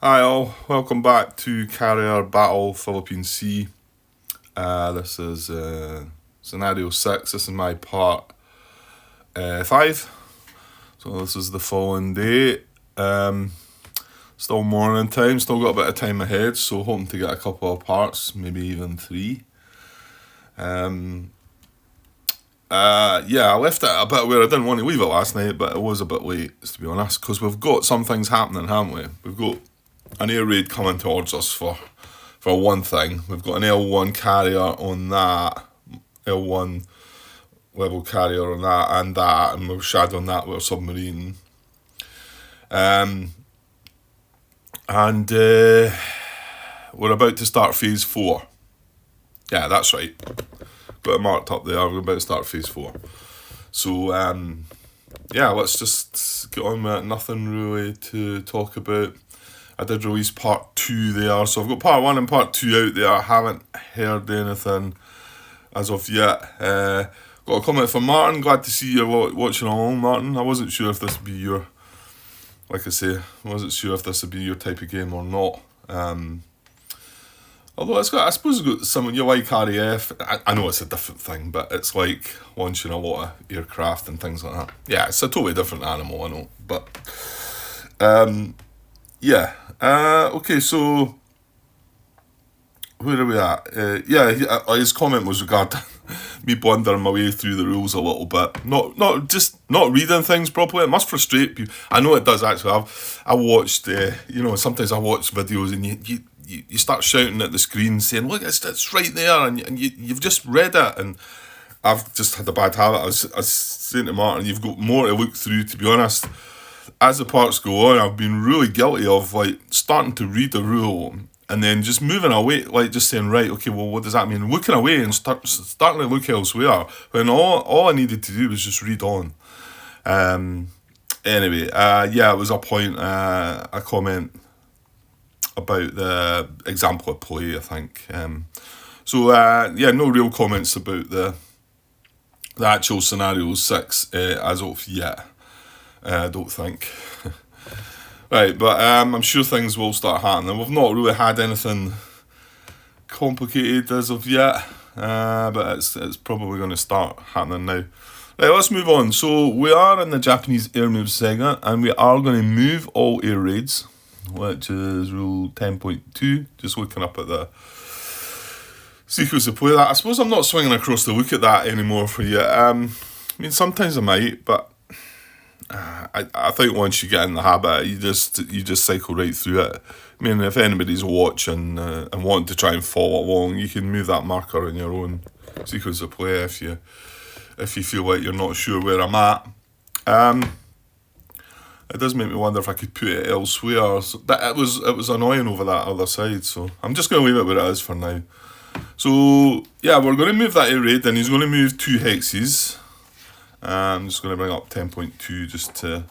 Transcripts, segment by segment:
Hi all, welcome back to Carrier Battle Philippine Sea. This is scenario 6, this is my part 5. So this is the following day. Still morning time, still got a bit of time ahead, so hoping to get a couple of parts, maybe even 3. I left it a bit where I didn't want to leave it last night, but it was a bit late, to be honest, because we've got some things happening, haven't we? We've got an air raid coming towards us for one thing. We've got an L1 carrier on that, L1 level carrier on that, and we're shadowing that with a submarine. And we're about to start phase 4. Yeah, that's right. Got it marked up there. We're about to start phase 4. So, let's just get on with it. Nothing really to talk about. I did release part 2 there, so I've got part 1 and part 2 out there. I haven't heard anything as of yet. Got a comment from Martin. Glad to see you watching along, Martin. I wasn't sure if this would be your, like I say, I wasn't sure if this would be your type of game or not. Although I suppose it's got some, you like RAF. I know it's a different thing, but it's like launching a lot of aircraft and things like that. Yeah, it's a totally different animal, I know, but okay, so where are we at? His comment was regarding me blundering my way through the rules a little bit. Not reading things properly. It must frustrate people. I know it does actually. I watched, sometimes I watch videos and you start shouting at the screen saying, look, it's right there, and you've just read it, and I've just had a bad habit. I was saying to Martin, you've got more to look through, to be honest. As the parts go on, I've been really guilty of like starting to read the rule and then just moving away, like just saying, right, okay, well, what does that mean? Looking away and starting to look elsewhere when all I needed to do was just read on. It was a point, a comment about the example of play, I think. No real comments about the actual scenario 6 as of yet. I don't think. Right, but I'm sure things will start happening. We've not really had anything complicated as of yet, but it's probably going to start happening now. Right, let's move on. So we are in the Japanese air move segment, and we are going to move all air raids, which is rule 10.2. Just looking up at the sequence of play. That I suppose I'm not swinging across to look at that anymore for you. Sometimes I might, but I think once you get in the habit, you just cycle right through it. I mean, if anybody's watching and wanting to try and follow along, you can move that marker in your own sequence of play if you feel like you're not sure where I'm at. It does make me wonder if I could put it elsewhere. So it was annoying over that other side, so I'm just going to leave it where it is for now. So yeah, we're going to move that air raid, and he's going to move 2 hexes. I'm just going to bring up 10.2 just to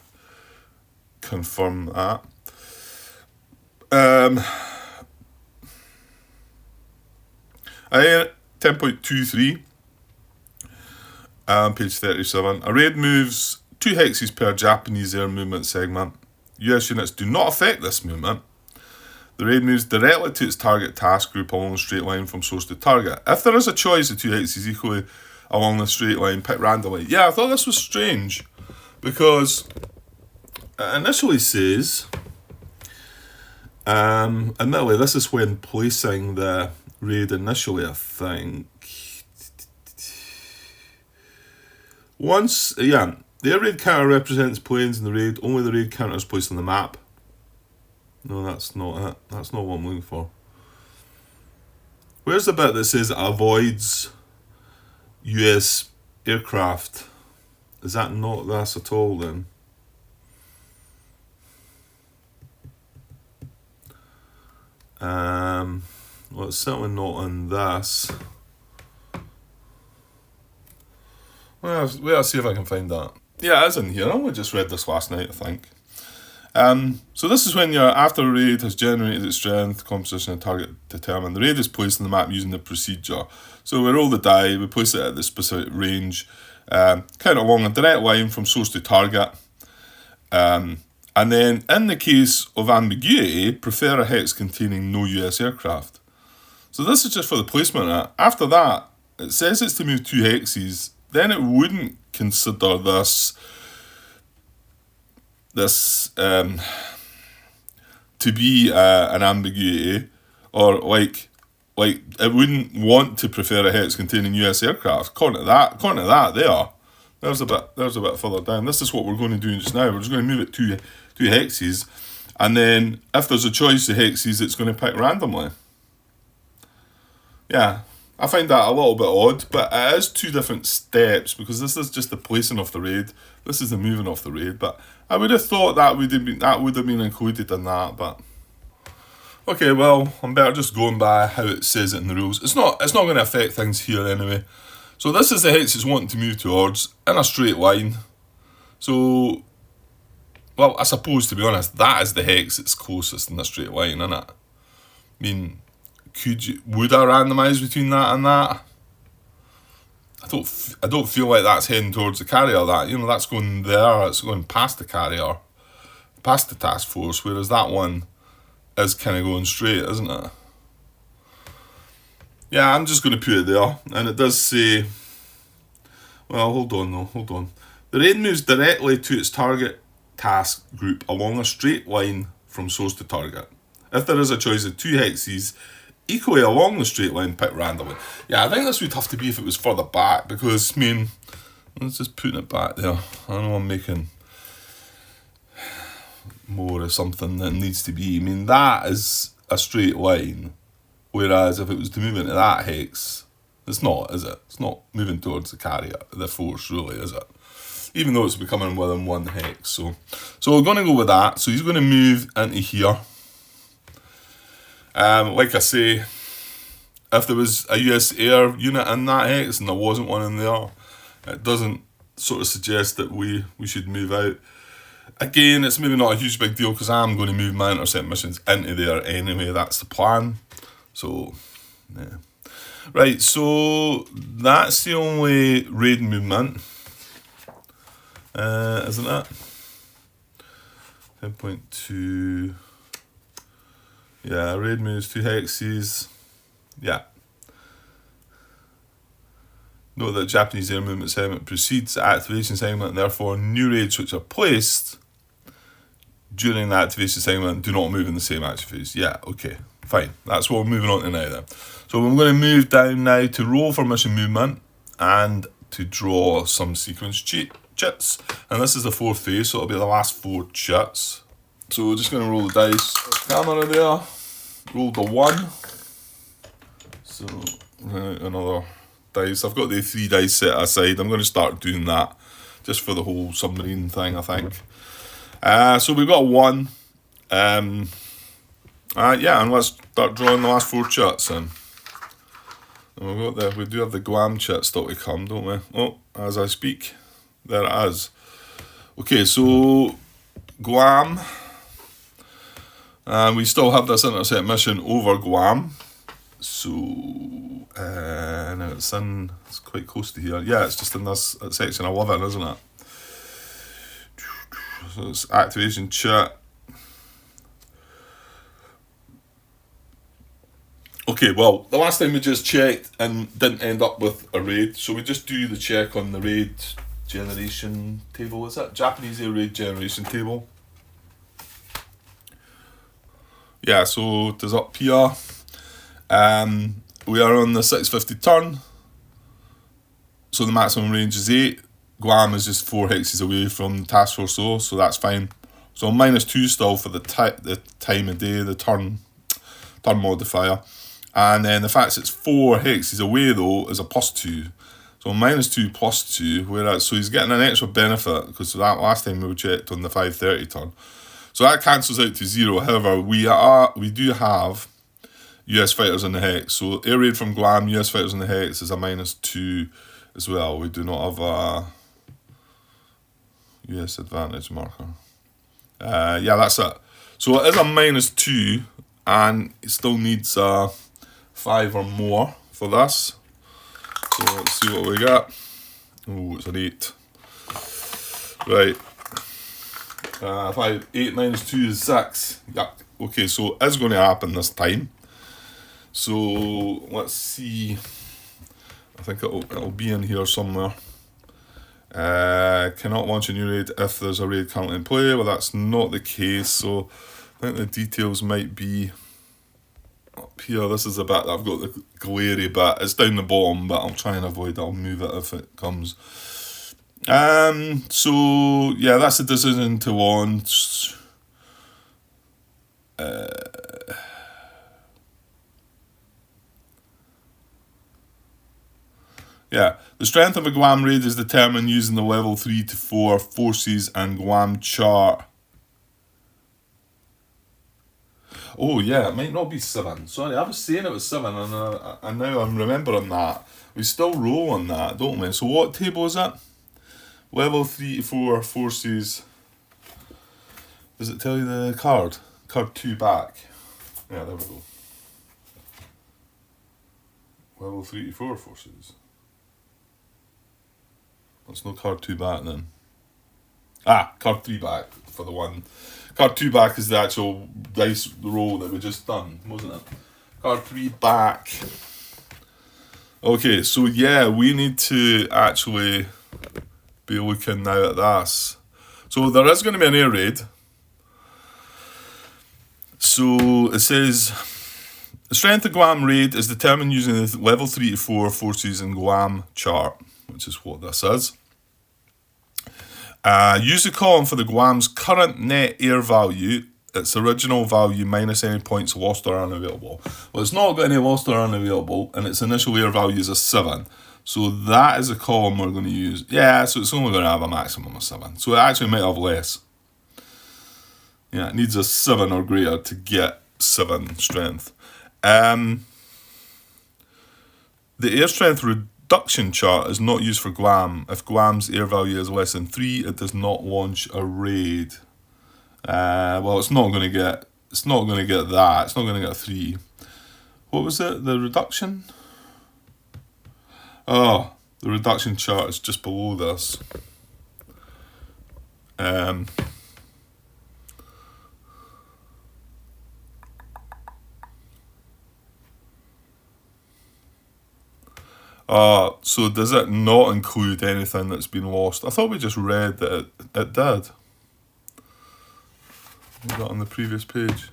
confirm that. 10.23, page 37. A raid moves 2 hexes per Japanese air movement segment. US units do not affect this movement. The raid moves directly to its target task group along a straight line from source to target. If there is a choice of 2 hexes equally along the straight line, pick randomly. Yeah, I thought this was strange because it initially says, admittedly, this is when placing the raid initially, I think. The air raid counter represents planes in the raid. Only the raid counter is placed on the map. No, that's not it. That's not what I'm looking for. Where's the bit that says it avoids US aircraft? Is that not this at all then? Well, it's certainly not on this. Well, let's see if I can find that. Yeah, it is in here. I only just read this last night, I think. So this is when after a raid has generated its strength, composition and target determined. The raid is placed on the map using the procedure. So we roll the die, we place it at the specific range, kind of along a direct line from source to target. And And then, in the case of ambiguity, prefer a hex containing no US aircraft. So this is just for the placement. After that, it says it's to move 2 hexes. Then it wouldn't consider this to be an ambiguity, or like it wouldn't want to prefer a hex containing US aircraft. According to that, there's a bit further down. This is what we're going to do just now. We're just going to move it two hexes, and then if there's a choice of hexes, it's going to pick randomly. Yeah, I find that a little bit odd, but it is 2 different steps, because this is just the placing of the raid. This is the moving of the raid, but I would have thought that would have been included in that, but okay, well, I'm better just going by how it says it in the rules. It's not going to affect things here anyway. So this is the hex it's wanting to move towards in a straight line. So, well, I suppose, to be honest, that is the hex it's closest in a straight line, isn't it? I mean, would I randomise between that and that? I don't feel like that's heading towards the carrier. That, you know, that's going there. It's going past the carrier, past the task force. Whereas that one is kind of going straight, isn't it? Yeah, I'm just going to put it there, and it does say. Well, hold on. The raid moves directly to its target task group along a straight line from source to target. If there is a choice of 2 hexes equally along the straight line, pick randomly. Yeah, I think this would have to be if it was further back, because, I mean, let's just put it back there. I know I'm making more of something than needs to be. I mean, that is a straight line, whereas if it was to move into that hex, it's not, is it? It's not moving towards the carrier, the force, really, is it? Even though it's becoming within 1 hex. So we're going to go with that. So he's going to move into here. Like I say, if there was a US air unit in that hex and there wasn't one in there, it doesn't sort of suggest that we should move out. Again, it's maybe not a huge big deal, because I'm going to move my intercept missions into there anyway. That's the plan. So, yeah. Right, so that's the only raid movement, isn't it? 10.2. Yeah, raid moves 2 hexes. Yeah. Note that Japanese air movement segment precedes the activation segment, and therefore new raids which are placed during the activation segment do not move in the same action phase. Yeah, okay, fine. That's what we're moving on to now then. So we're going to move down now to roll for mission movement and to draw some sequence chits. And this is the 4th phase, so it'll be the last 4 chits. So we're just going to roll the dice. Camera there. Roll the 1. So another dice. I've got the 3 dice set aside. I'm going to start doing that just for the whole submarine thing, I think. So we've got 1. Yeah, and let's start drawing the last 4 chits in. And we do have the Guam chit still to come, don't we? Oh, as I speak, there it is. Okay, so Guam. And we still have this intercept mission over Guam. So now it's quite close to here. Yeah, it's just in this section 11, isn't it? So it's activation chit. Okay, well, the last time we just checked and didn't end up with a raid, so we just do the check on the raid generation table. Is that Japanese air raid generation table? Yeah, so it is up here. We are on the 650 turn, so the maximum range is 8. Guam is just 4 hexes away from the task force, so that's fine. So -2 still for the time of day, the turn modifier. And then the fact it's 4 hexes away though is a +2. So -2 +2, whereas so he's getting an extra benefit, because that last time we checked on the 530 turn. So that cancels out to 0. However, we do have US fighters in the hex. So air raid from Guam, US fighters in the hex is a -2 as well. We do not have a US advantage marker. Yeah, that's it. So it is a -2, and it still needs 5 or more for this. So let's see what we got. Oh, it's an 8. Right. 5, 8 minus 2 is 6. Yeah. Okay, so it's going to happen this time. So let's see. I think it'll be in here somewhere. Cannot launch a new raid if there's a raid currently in play. Well, that's not the case. So I think the details might be up here. This is a bit that I've got the glary bit. It's down the bottom, but I'll try and avoid it. I'll move it if it comes. So yeah, that's a decision to launch. Yeah, the strength of a Guam raid is determined using the level 3 to 4 forces and Guam chart. Oh yeah, it might not be 7. Sorry, I was saying it was 7 and now I'm remembering that. We still roll on that, don't we? So what table is it? Level 3 to 4 forces. Does it tell you the card? Card 2 back. Yeah, there we go. Level 3 to 4 forces. That's no card 2 back then. Card 3 back for the one. Card 2 back is the actual dice roll that we just done, wasn't it? Card 3 back. Okay, so yeah, we need to actually be looking now at this. So there is going to be an air raid. So it says the strength of Guam raid is determined using the level 3 to 4 forces in Guam chart, which is what this is. Use the column for the Guam's current net air value, its original value minus any points lost or unavailable. Well, it's not got any lost or unavailable, and its initial air value is a 7. So that is a column we're going to use. Yeah, so it's only going to have a maximum of 7. So it actually might have less. Yeah, it needs a 7 or greater to get 7 strength. The air strength reduction chart is not used for Guam. If Guam's air value is less than 3, it does not launch a raid. Well, it's not going to get that. It's not going to get a 3. What was it? The reduction? Oh, the reduction chart is just below this. So does it not include anything that's been lost? I thought we just read that it did. Was that on the previous page?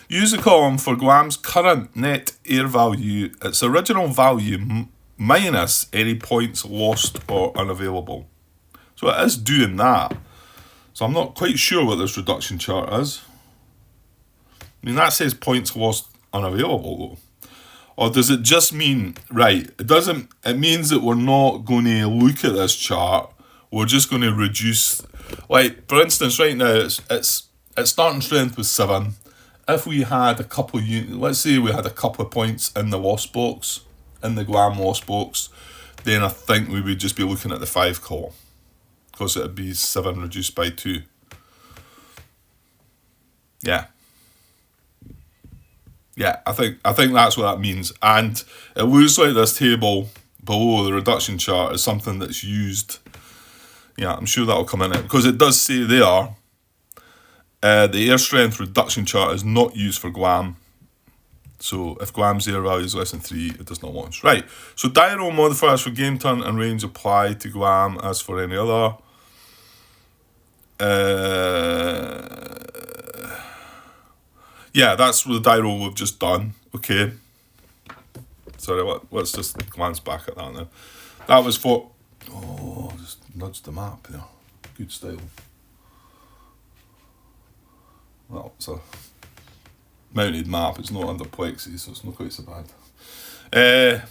Use the column for Guam's current net air value, its original value minus any points lost or unavailable. So it is doing that. So I'm not quite sure what this reduction chart is. I mean, that says points lost unavailable though. Or does it just mean, right, it means that we're not going to look at this chart, we're just going to reduce, like, for instance, right now, its starting strength was 7. If we had a couple of let's say we had a couple of points in the lost box, in the Guam lost box, then I think we would just be looking at the 5 column. Because it would be 7 reduced by 2. Yeah. Yeah, I think that's what that means. And it looks like this table below the reduction chart is something that's used. Yeah, I'm sure that'll come in it. Because it does say there, the air strength reduction chart is not used for Guam. So if Guam's air value is less than 3, it does not launch. Right, so die roll modifiers for game turn and range apply to Guam as for any other. Yeah, that's the die roll we've just done. Okay. Sorry, let's just glance back at that now. That was for... Oh, just nudged the map there. Good style. Well, it's a mounted map. It's not under plexi, so it's not quite so bad.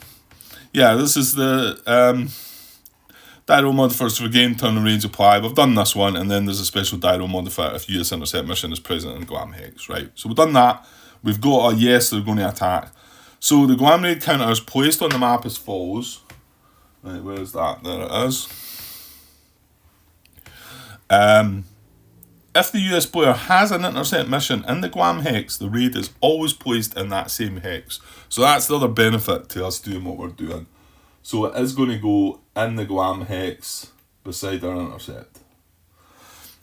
Yeah, this is the... die roll modifiers for game turn and range apply. We've done this one, and then there's a special die roll modifier if US intercept mission is present in Guam Hex, right? So we've done that. We've got a yes, they're going to attack. So the Guam raid counter is placed on the map as follows. Right, where is that? There it is. If the US player has an intercept mission in the Guam hex, the raid is always placed in that same hex. So that's the other benefit to us doing what we're doing. So it is going to go in the Guam hex beside our intercept.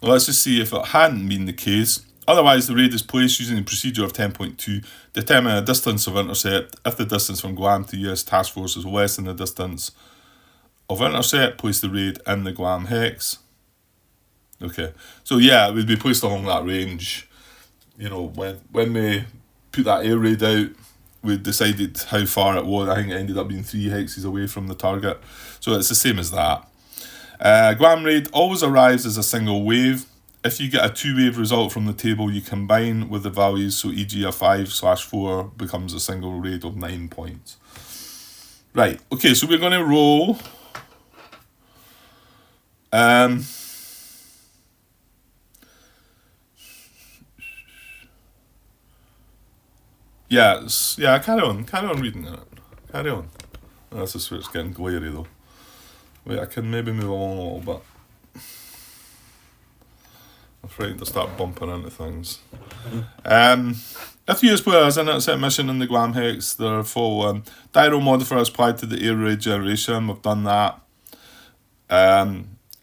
Well, let's just see if it hadn't been the case. Otherwise, the raid is placed using the procedure of 10.2. Determine a distance of intercept. If the distance from Guam to US task force is less than the distance of intercept, place the raid in the Guam hex. Okay, so yeah, it would be placed along that range. You know, when we put that air raid out, we decided how far it was. I think it ended up being 3 hexes away from the target. So it's the same as that. Guam raid always arrives as a single wave. If you get a 2-wave result from the table, you combine with the values, so e.g. a 5/4 becomes a single raid of 9 points. Right, okay, so we're going to roll. Yeah, carry on reading it. Carry on. That's just where it's getting glary though. Wait, I can maybe move along a little bit. I'm afraid to start bumping into things. If the US player has an intercept mission in the Guam hex, there are following. Dyro modifier is applied to the air raid generation. We've done that.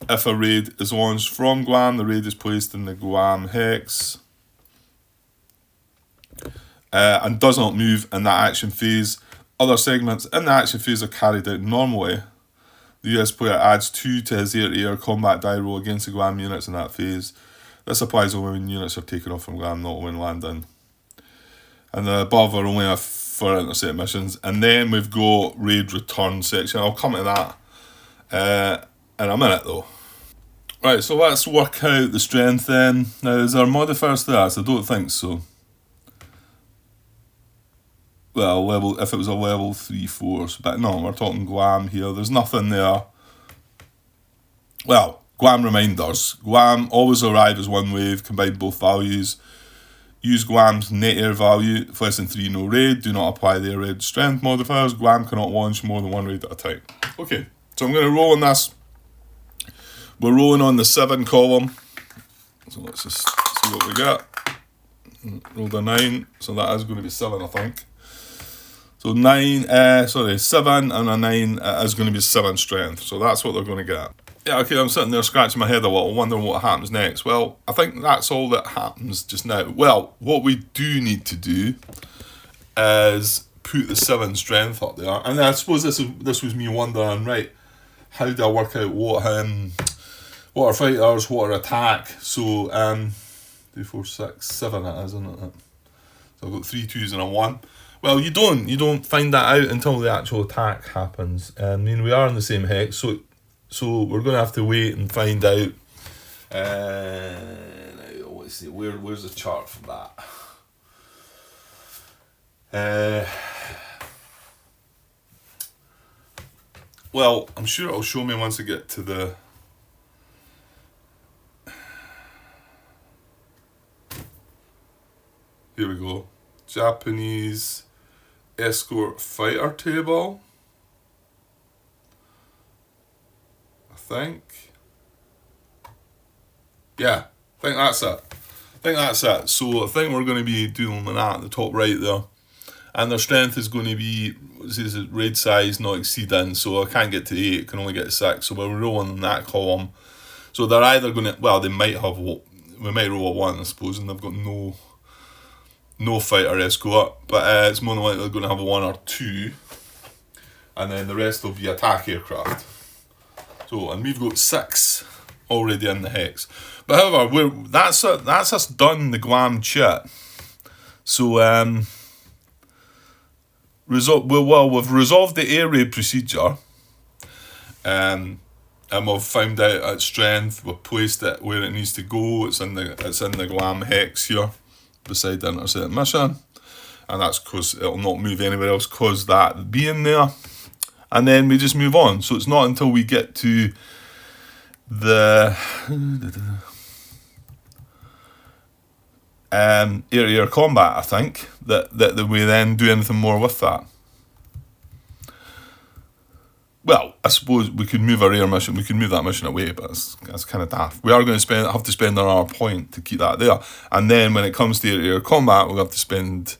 If a raid is launched from Guam, the raid is placed in the Guam hex. And does not move in that action phase. Other segments in the action phase are carried out normally. The US player adds 2 to his air-to-air combat die roll against the Guam units in that phase. This applies only when units are taken off from Guam, not when landing. And the above are only for intercept missions. And then we've got raid return section. I'll come to that in a minute though. Right, so let's work out the strength then. Now, is there modifiers to that? I don't think so. Well, if it was a level 3 force, but no, we're talking Guam here. There's nothing there. Well, Guam reminders. Guam always arrive as 1 wave, combine both values. Use Guam's net air value. If less than 3, no raid. Do not apply the air raid strength modifiers. Guam cannot launch more than 1 raid at a time. Okay, so I'm going to roll on this. We're rolling on the 7 column. So let's just see what we get. Rolled a 9, so that is going to be 7, I think. So 7 and a 9 is going to be 7 strength. So that's what they're going to get. Yeah, okay, I'm sitting there scratching my head a little, wondering what happens next. Well, I think that's all that happens just now. Well, what we do need to do is put the 7 strength up there. And I suppose this was me wondering, right, how do I work out what are fighters, what are attack? So, 3, 4, 6, 7 it is, isn't it? So I've got 3 2s and a 1. Well, you don't find that out until the actual attack happens. I mean, we are in the same hex, so we're going to have to wait and find out. Let's see, where's the chart for that? Well, I'm sure it'll show me once I get to the. Here we go. Japanese escort fighter table, I think. Yeah, I think that's it. So I think we're going to be doing that at the top right there. And their strength is going to be, this is raid size not exceeding, so I can't get to 8, can only get to 6. So we're rolling in that column. So they're either going to, well, we might roll a 1, I suppose, and they've got no fighter escort, but it's more than likely they're going to have a 1 or 2, and then the rest will be attack aircraft. So, and we've got 6 already in the hex. But however, that's us done the Guam chit. So, we've resolved the air raid procedure, and we've found out its strength. We've placed it where it needs to go. It's in the Guam hex here, beside the intercept mission, and that's because it'll not move anywhere else because that being there, and then we just move on. So it's not until we get to the air-to-air combat, I think, that we then do anything more with that. Well, I suppose we could move our air mission. We could move that mission away, but that's kind of daft. We are going to have to spend another point to keep that there, and then when it comes to air combat, we'll have to spend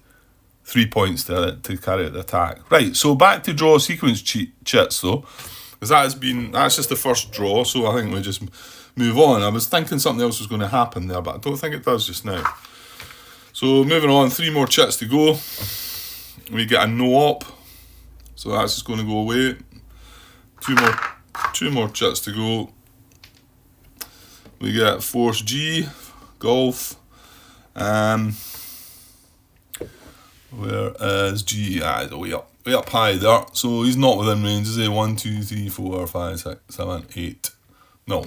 3 points to carry out the attack. Right. So back to draw sequence chits though, because that's just the first draw. So I think we just move on. I was thinking something else was going to happen there, but I don't think it does just now. So moving on, 3 more chits to go. We get a no op, so that's just going to go away. Two more chits to go. We get Force G, Golf. Where is G? Way up high there. So he's not within range, is he? 1, 2, 3, 4, 5, 6, 7, 8. No.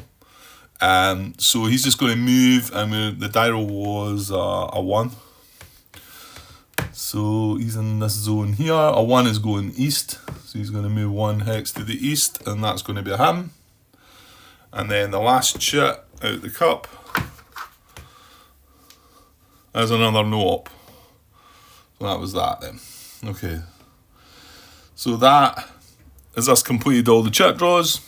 So he's just going to move, and the dial was a 1. So he's in this zone here. A 1 is going east, so he's going to move 1 hex to the east, and that's going to be him. And then the last chit out the cup is another no op. So that was that then. Okay. So that is us completed all the chit draws.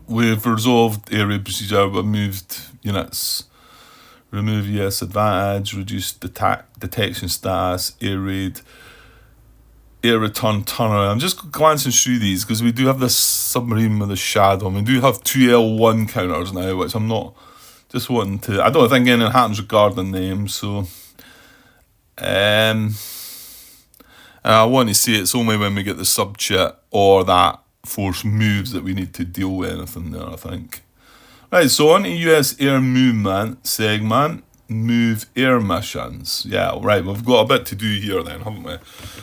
We've resolved air raid procedure. We've moved units. Remove yes advantage. Reduced detection status. Air raid. Air return turnaround. I'm just glancing through these because we do have this submarine with a shadow. And we do have 2 L1 counters now, which I'm not just wanting to. I don't think anything happens regarding them. So. And I want to say it's only when we get the sub chit or that force moves that we need to deal with anything there, I think. Right, so on to US air movement segment, move air missions. Yeah, right, we've got a bit to do here then, haven't we?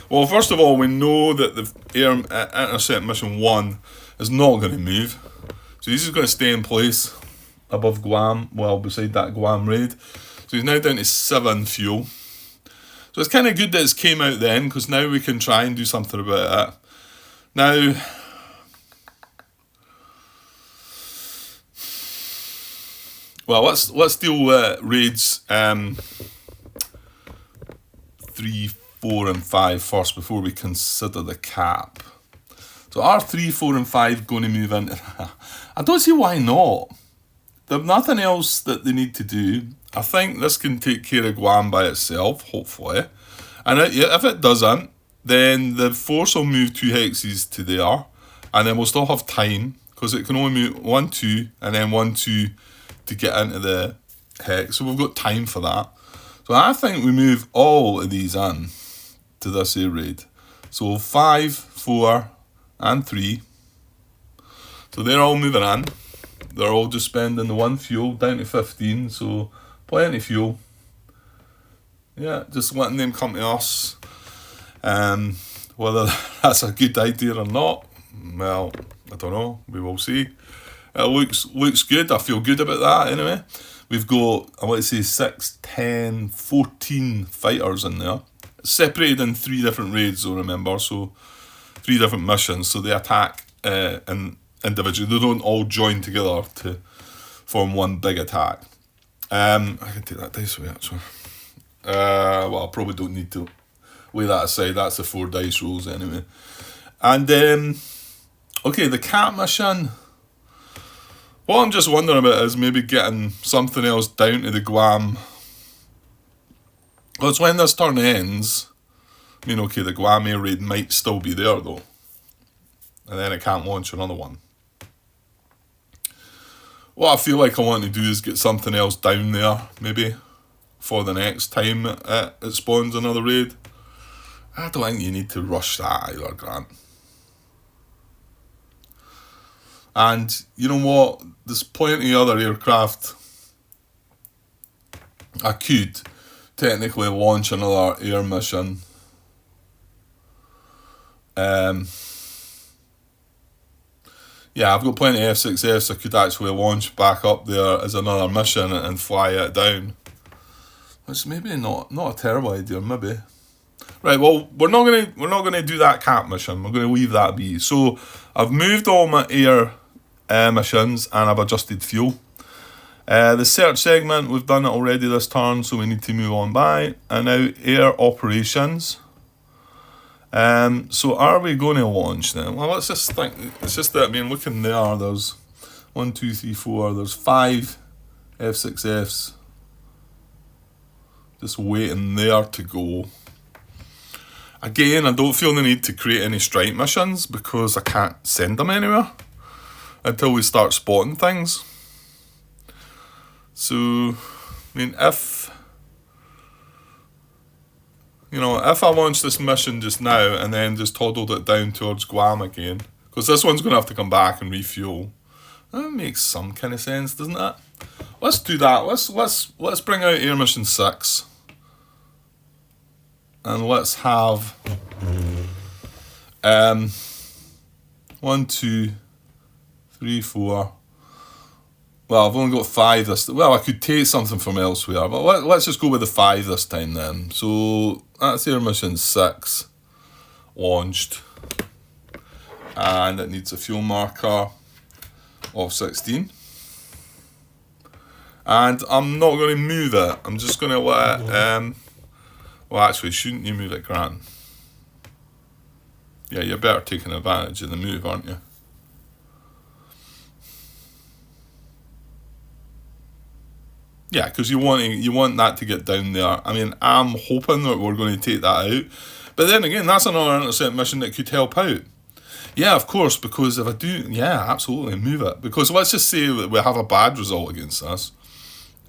Well, first of all, we know that the air intercept mission 1 is not going to move. So he's just going to stay in place above Guam, well, beside that Guam raid. So he's now down to 7 fuel. So it's kind of good that it's came out then, because now we can try and do something about it. Now, well, let's deal with raids 3, 4, and 5 first before we consider the cap. So are 3, 4, and 5 going to move into? I don't see why not. There's nothing else that they need to do. I think this can take care of Guam by itself, hopefully. And if it doesn't, then the force will move 2 hexes to there, and then we'll still have time, because it can only move 1, 2, and then 1, 2 to get into the hex. So we've got time for that. So I think we move all of these in to this air raid. So 5, 4, and 3. So they're all moving in. They're all just spending the 1 fuel down to 15, so plenty of fuel. Yeah, just letting them come to us. Whether that's a good idea or not, well, I don't know. We will see. It looks good. I feel good about that anyway. We've got, I want to say 6, 10, 14 fighters in there. Separated in 3 different raids, though, remember. So 3 different missions. So they attack individually. They don't all join together to form one big attack. I can take that dice away, actually. Well, I probably don't need to lay that aside. That's the 4 dice rolls anyway. And, okay, the cap mission. What I'm just wondering about is maybe getting something else down to the Guam. Because when this turn ends, I mean, okay, the Guam air raid might still be there, though. And then it can't launch another one. What I feel like I want to do is get something else down there, maybe, for the next time it spawns another raid. I don't think you need to rush that either, Grant. And you know what? There's plenty of other aircraft. I could technically launch another air mission. Yeah, I've got plenty of F6Fs I could actually launch back up there as another mission and fly it down. Which maybe not a terrible idea, maybe. Right, well, we're not gonna do that cap mission. We're gonna leave that be. So I've moved all my air missions and I've adjusted fuel. The search segment, we've done it already this turn, so we need to move on by. And now air operations. So are we going to launch then? Well, let's just think. It's just that, I mean, looking there, there's 1, 2, 3, 4, there's 5 F6Fs just waiting there to go. Again, I don't feel the need to create any strike missions because I can't send them anywhere until we start spotting things. So, I mean, if I launch this mission just now and then just toddled it down towards Guam again, because this one's going to have to come back and refuel, that makes some kind of sense, doesn't it? Let's do that. Let's bring out Air Mission 6. And let's have 1, 2, 3, 4. Well, I've only got 5 this. Well, I could take something from elsewhere, but let's just go with the 5 this time then. So that's Air Mission 6 launched, and it needs a fuel marker of 16. And I'm not going to move it. I'm just going to let well, actually, shouldn't you move it, Grant? Yeah, you're better taking advantage of the move, aren't you? Yeah, because you want that to get down there. I mean, I'm hoping that we're going to take that out. But then again, that's another intercept mission that could help out. Yeah, of course, because if I do, yeah, absolutely, move it. Because let's just say that we have a bad result against this,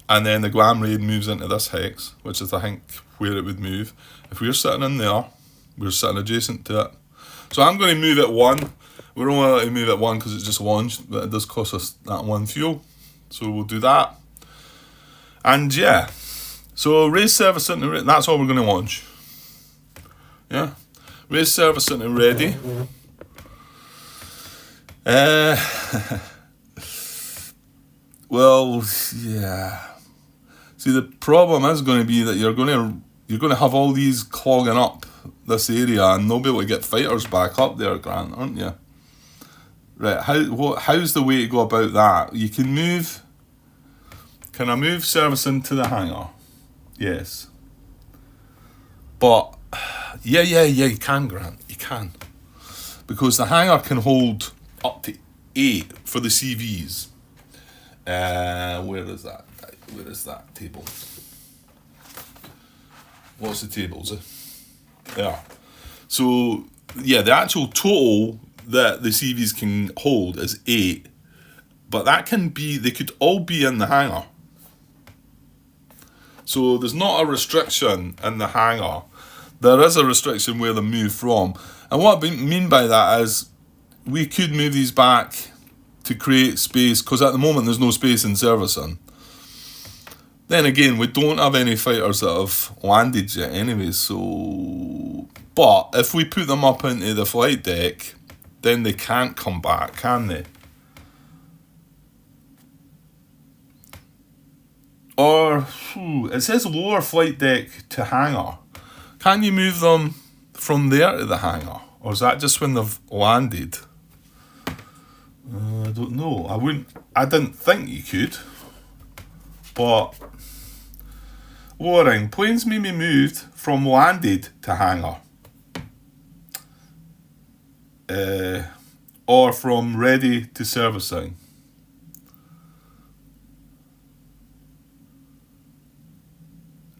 and then the Guam raid moves into this hex, which is, I think, where it would move. If we're sitting in there, we're sitting adjacent to it. So I'm going to move it 1. We're only allowed to move it 1 because it's just launched, but it does cost us that 1 fuel. So we'll do that. And yeah, so raise service into that's all we're going to launch. Yeah, raise service into ready. Well, yeah. See, the problem is going to be that you're going to have all these clogging up this area, and they'll be able to get fighters back up there, Grant, aren't you? Right? How's the way to go about that? You can move. Can I move service into the hangar? Yes. But yeah, you can, Grant. You can, because the hangar can hold up to 8 for the CVs. Where is that? Where is that table? What's the table? Is it? There. So, yeah, the actual total that the CVs can hold is 8. But that can be, they could all be in the hangar. So there's not a restriction in the hangar. There is a restriction where they move from. And what I mean by that is we could move these back to create space, because at the moment there's no space in servicing. Then again, we don't have any fighters that have landed yet anyway, so... But if we put them up into the flight deck, then they can't come back, can they? Or, it says lower flight deck to hangar. Can you move them from there to the hangar? Or is that just when they've landed? I don't know. I didn't think you could. But lowering. Planes may be moved from landed to hangar. Or from ready to servicing.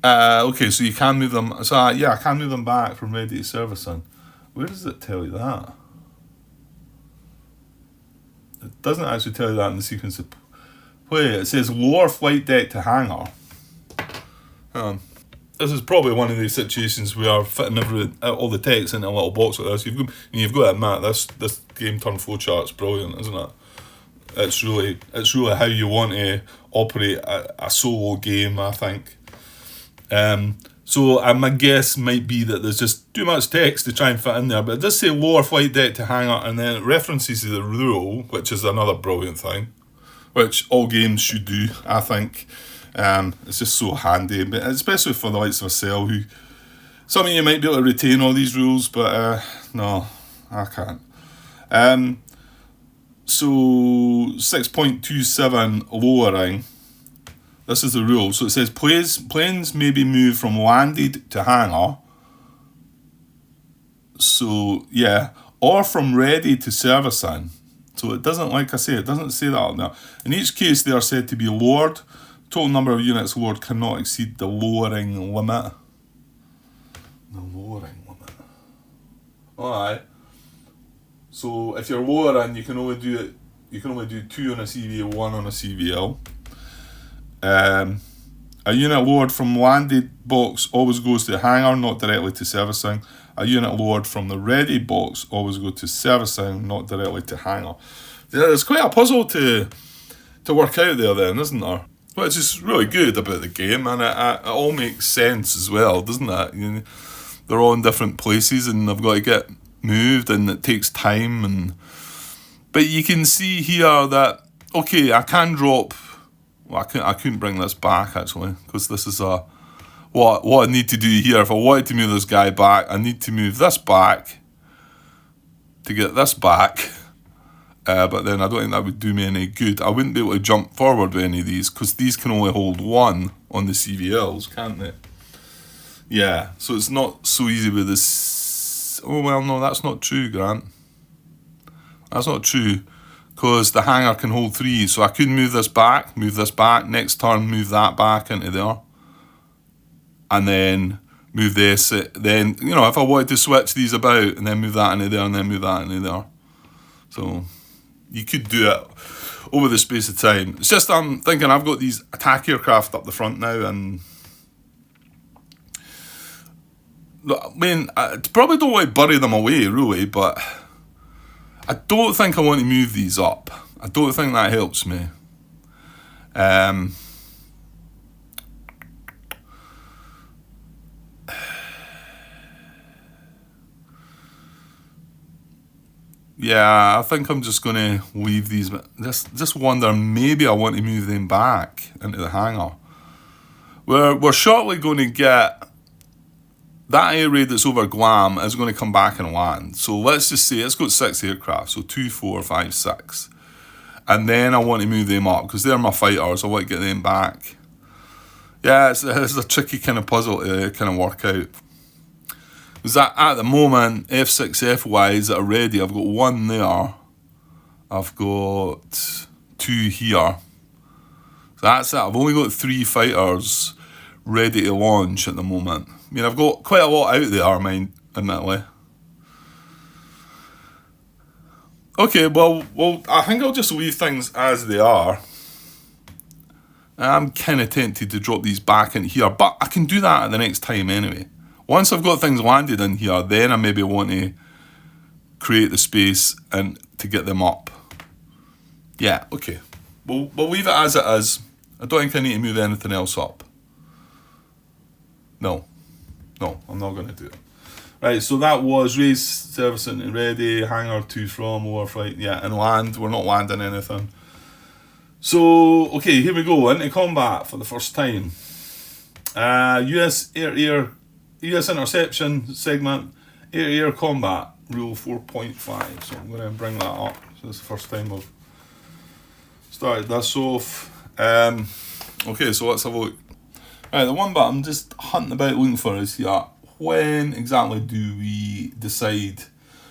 Okay, so you can move them. So yeah, I can move them back from ready to servicing. Where does it tell you that? It doesn't actually tell you that in the sequence of play. It says lower flight deck to hangar. This is probably one of these situations where fitting all the text in a little box like this. You've got to admit this game turn flowchart's brilliant, isn't it? It's really how you want to operate a solo game, I think. So my guess might be that there's just too much text to try and fit in there, but it does say lower flight deck to hangar, and then it references the rule, which is another brilliant thing, which all games should do, I think. It's just so handy, but especially for the likes of myself, who some of you might be able to retain all these rules, but no, I can't. So 6.27 lowering. This is the rule. So it says planes may be moved from landed to hangar. So, yeah. Or from ready to servicing. So it doesn't, like I say, it doesn't say that up there. In each case, they are said to be lowered. Total number of units lowered cannot exceed the lowering limit. The lowering limit. Alright. So if you're lowering, you can only do 2 on a CVL, 1 on a CVL. A unit lowered from landed box always goes to hangar, not directly to servicing. A unit lowered from the ready box always goes to servicing, not directly to hangar. There's quite a puzzle to work out there then, isn't there? Which is really good about the game, and it all makes sense as well, doesn't it? You know, they're all in different places and they've got to get moved and it takes time. But you can see here that, okay, I can drop... Well, I couldn't bring this back actually, because this is what I need to do here. If I wanted to move this guy back, I need to move this back to get this back. But then I don't think that would do me any good. I wouldn't be able to jump forward with any of these, because these can only hold 1 on the CVLs, can't they? Yeah, so it's not so easy with this. Oh, well, no, that's not true, Grant. That's not true. Because the hangar can hold 3, so I could move this back, next turn move that back into there, and then move this, then, you know, if I wanted to switch these about, and then move that into there, and then move that into there. So, you could do it over the space of time. It's just I'm thinking I've got these attack aircraft up the front now, and I mean, I probably don't want to bury them away, really, but I don't think I want to move these up. I don't think that helps me. Yeah, I think I'm just going to leave these. Just wonder, maybe I want to move them back into the hangar. We're shortly going to get... That air raid that's over Guam is going to come back and land. So let's just say it's got 6 aircraft. So 2, 4, 5, 6. And then I want to move them up because they're my fighters. I want to get them back. Yeah, it's a tricky kind of puzzle to kind of work out. Because at the moment, F6, FYs that are ready, I've got 1 there. I've got 2 here. So that's it. I've only got 3 fighters ready to launch at the moment. I mean, I've got quite a lot out there, admittedly. Okay, well, I think I'll just leave things as they are. I'm kind of tempted to drop these back in here, but I can do that at the next time anyway. Once I've got things landed in here, then I maybe want to create the space and to get them up. Yeah, okay. We'll leave it as it is. I don't think I need to move anything else up. No, I'm not going to do it. Right, so that was raise, servicing and ready, hangar 2 from, lower flight, yeah, and land. We're not landing anything. So, okay, here we go, into combat for the first time. US air-to-air, US interception segment, air-to-air combat, rule 4.5. So I'm going to bring that up. So it's the first time I've started this off. Okay, so let's have a look. Right, the one bit I'm just hunting about looking for is here. When exactly do we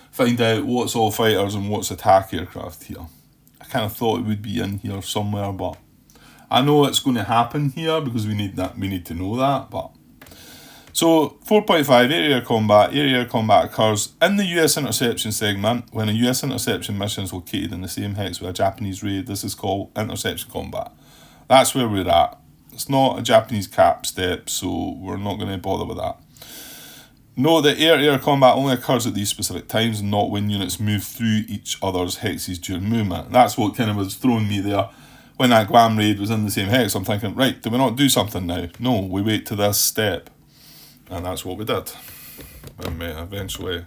find out what's all fighters and what's attack aircraft here? I kind of thought it would be in here somewhere, but I know it's going to happen here because we need to know that. But so 4.5 air-to-air combat. Air-to-air combat occurs in the US interception segment when a US interception mission is located in the same hex with a Japanese raid. This is called interception combat. That's where we're at. It's not a Japanese cap step, so we're not going to bother with that. Note that air-to-air combat only occurs at these specific times, not when units move through each other's hexes during movement. That's what kind of was throwing me there. When that Guam raid was in the same hex, I'm thinking, right, do we not do something now? No, we wait to this step. And that's what we did. And we eventually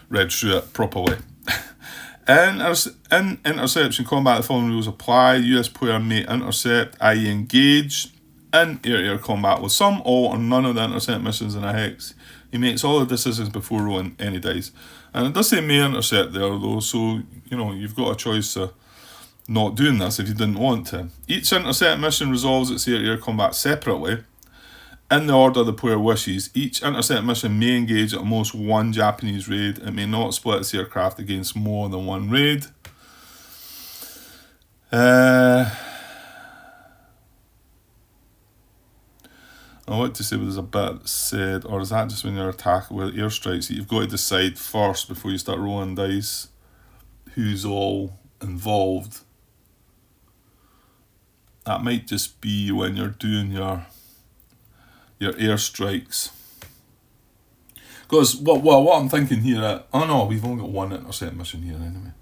read through it properly. In interception combat, the following rules apply. US player may intercept, i.e. engage, in air-to-air combat with some, all, or none of the intercept missions in a hex. He makes all the decisions before rolling any dice. And it does say may intercept there though, so you know you've got a choice of not doing this if you didn't want to. Each intercept mission resolves its air-to-air combat separately. In the order the player wishes, each intercept mission may engage at most one Japanese raid. It may not split its aircraft against more than one raid. I want to say there's a bit said, or is that just when you're attacking with airstrikes that you've got to decide first before you start rolling dice who's all involved? That might just be when you're doing your airstrikes. Because what I'm thinking here, oh no, we've only got one intercept mission here anyway.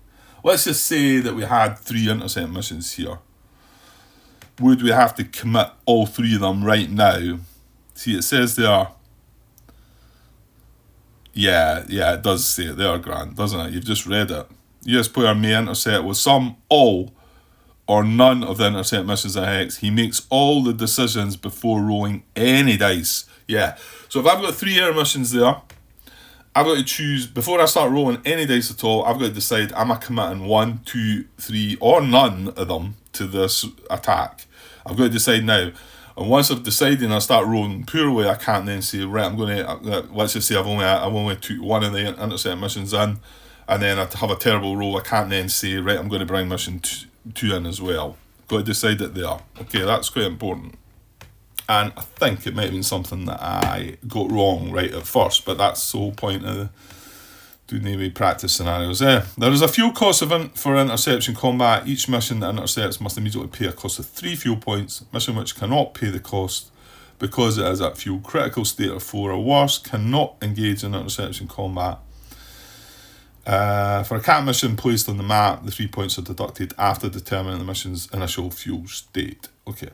Let's just say that we had 3 intercept missions here. Would we have to commit all 3 of them right now? See, it says there. Yeah, it does say it there, Grant, doesn't it? You've just read it. US player may intercept with some, all, or none of the intercept missions at Hex. He makes all the decisions before rolling any dice. Yeah. So if I've got 3 air missions there, I've got to choose, before I start rolling any dice at all, I've got to decide, am I committing 1, 2, 3, or none of them to this attack? I've got to decide now. And once I've decided and I start rolling poorly, I can't then say, right, I'm going to, let's just say I've only took 1 of the intercept missions in, and then I have a terrible roll. I can't then say, right, I'm going to bring mission 2 in as well. Got to decide it there. Okay, that's quite important. And I think it might have been something that I got wrong right at first, but that's the whole point of doing the practice scenarios. There is a fuel cost for interception combat. Each mission that intercepts must immediately pay a cost of 3 fuel points. Mission which cannot pay the cost because it is at fuel critical state of 4 or worse cannot engage in interception combat. For a cat mission placed on the map, the 3 points are deducted after determining the mission's initial fuel state. Okay.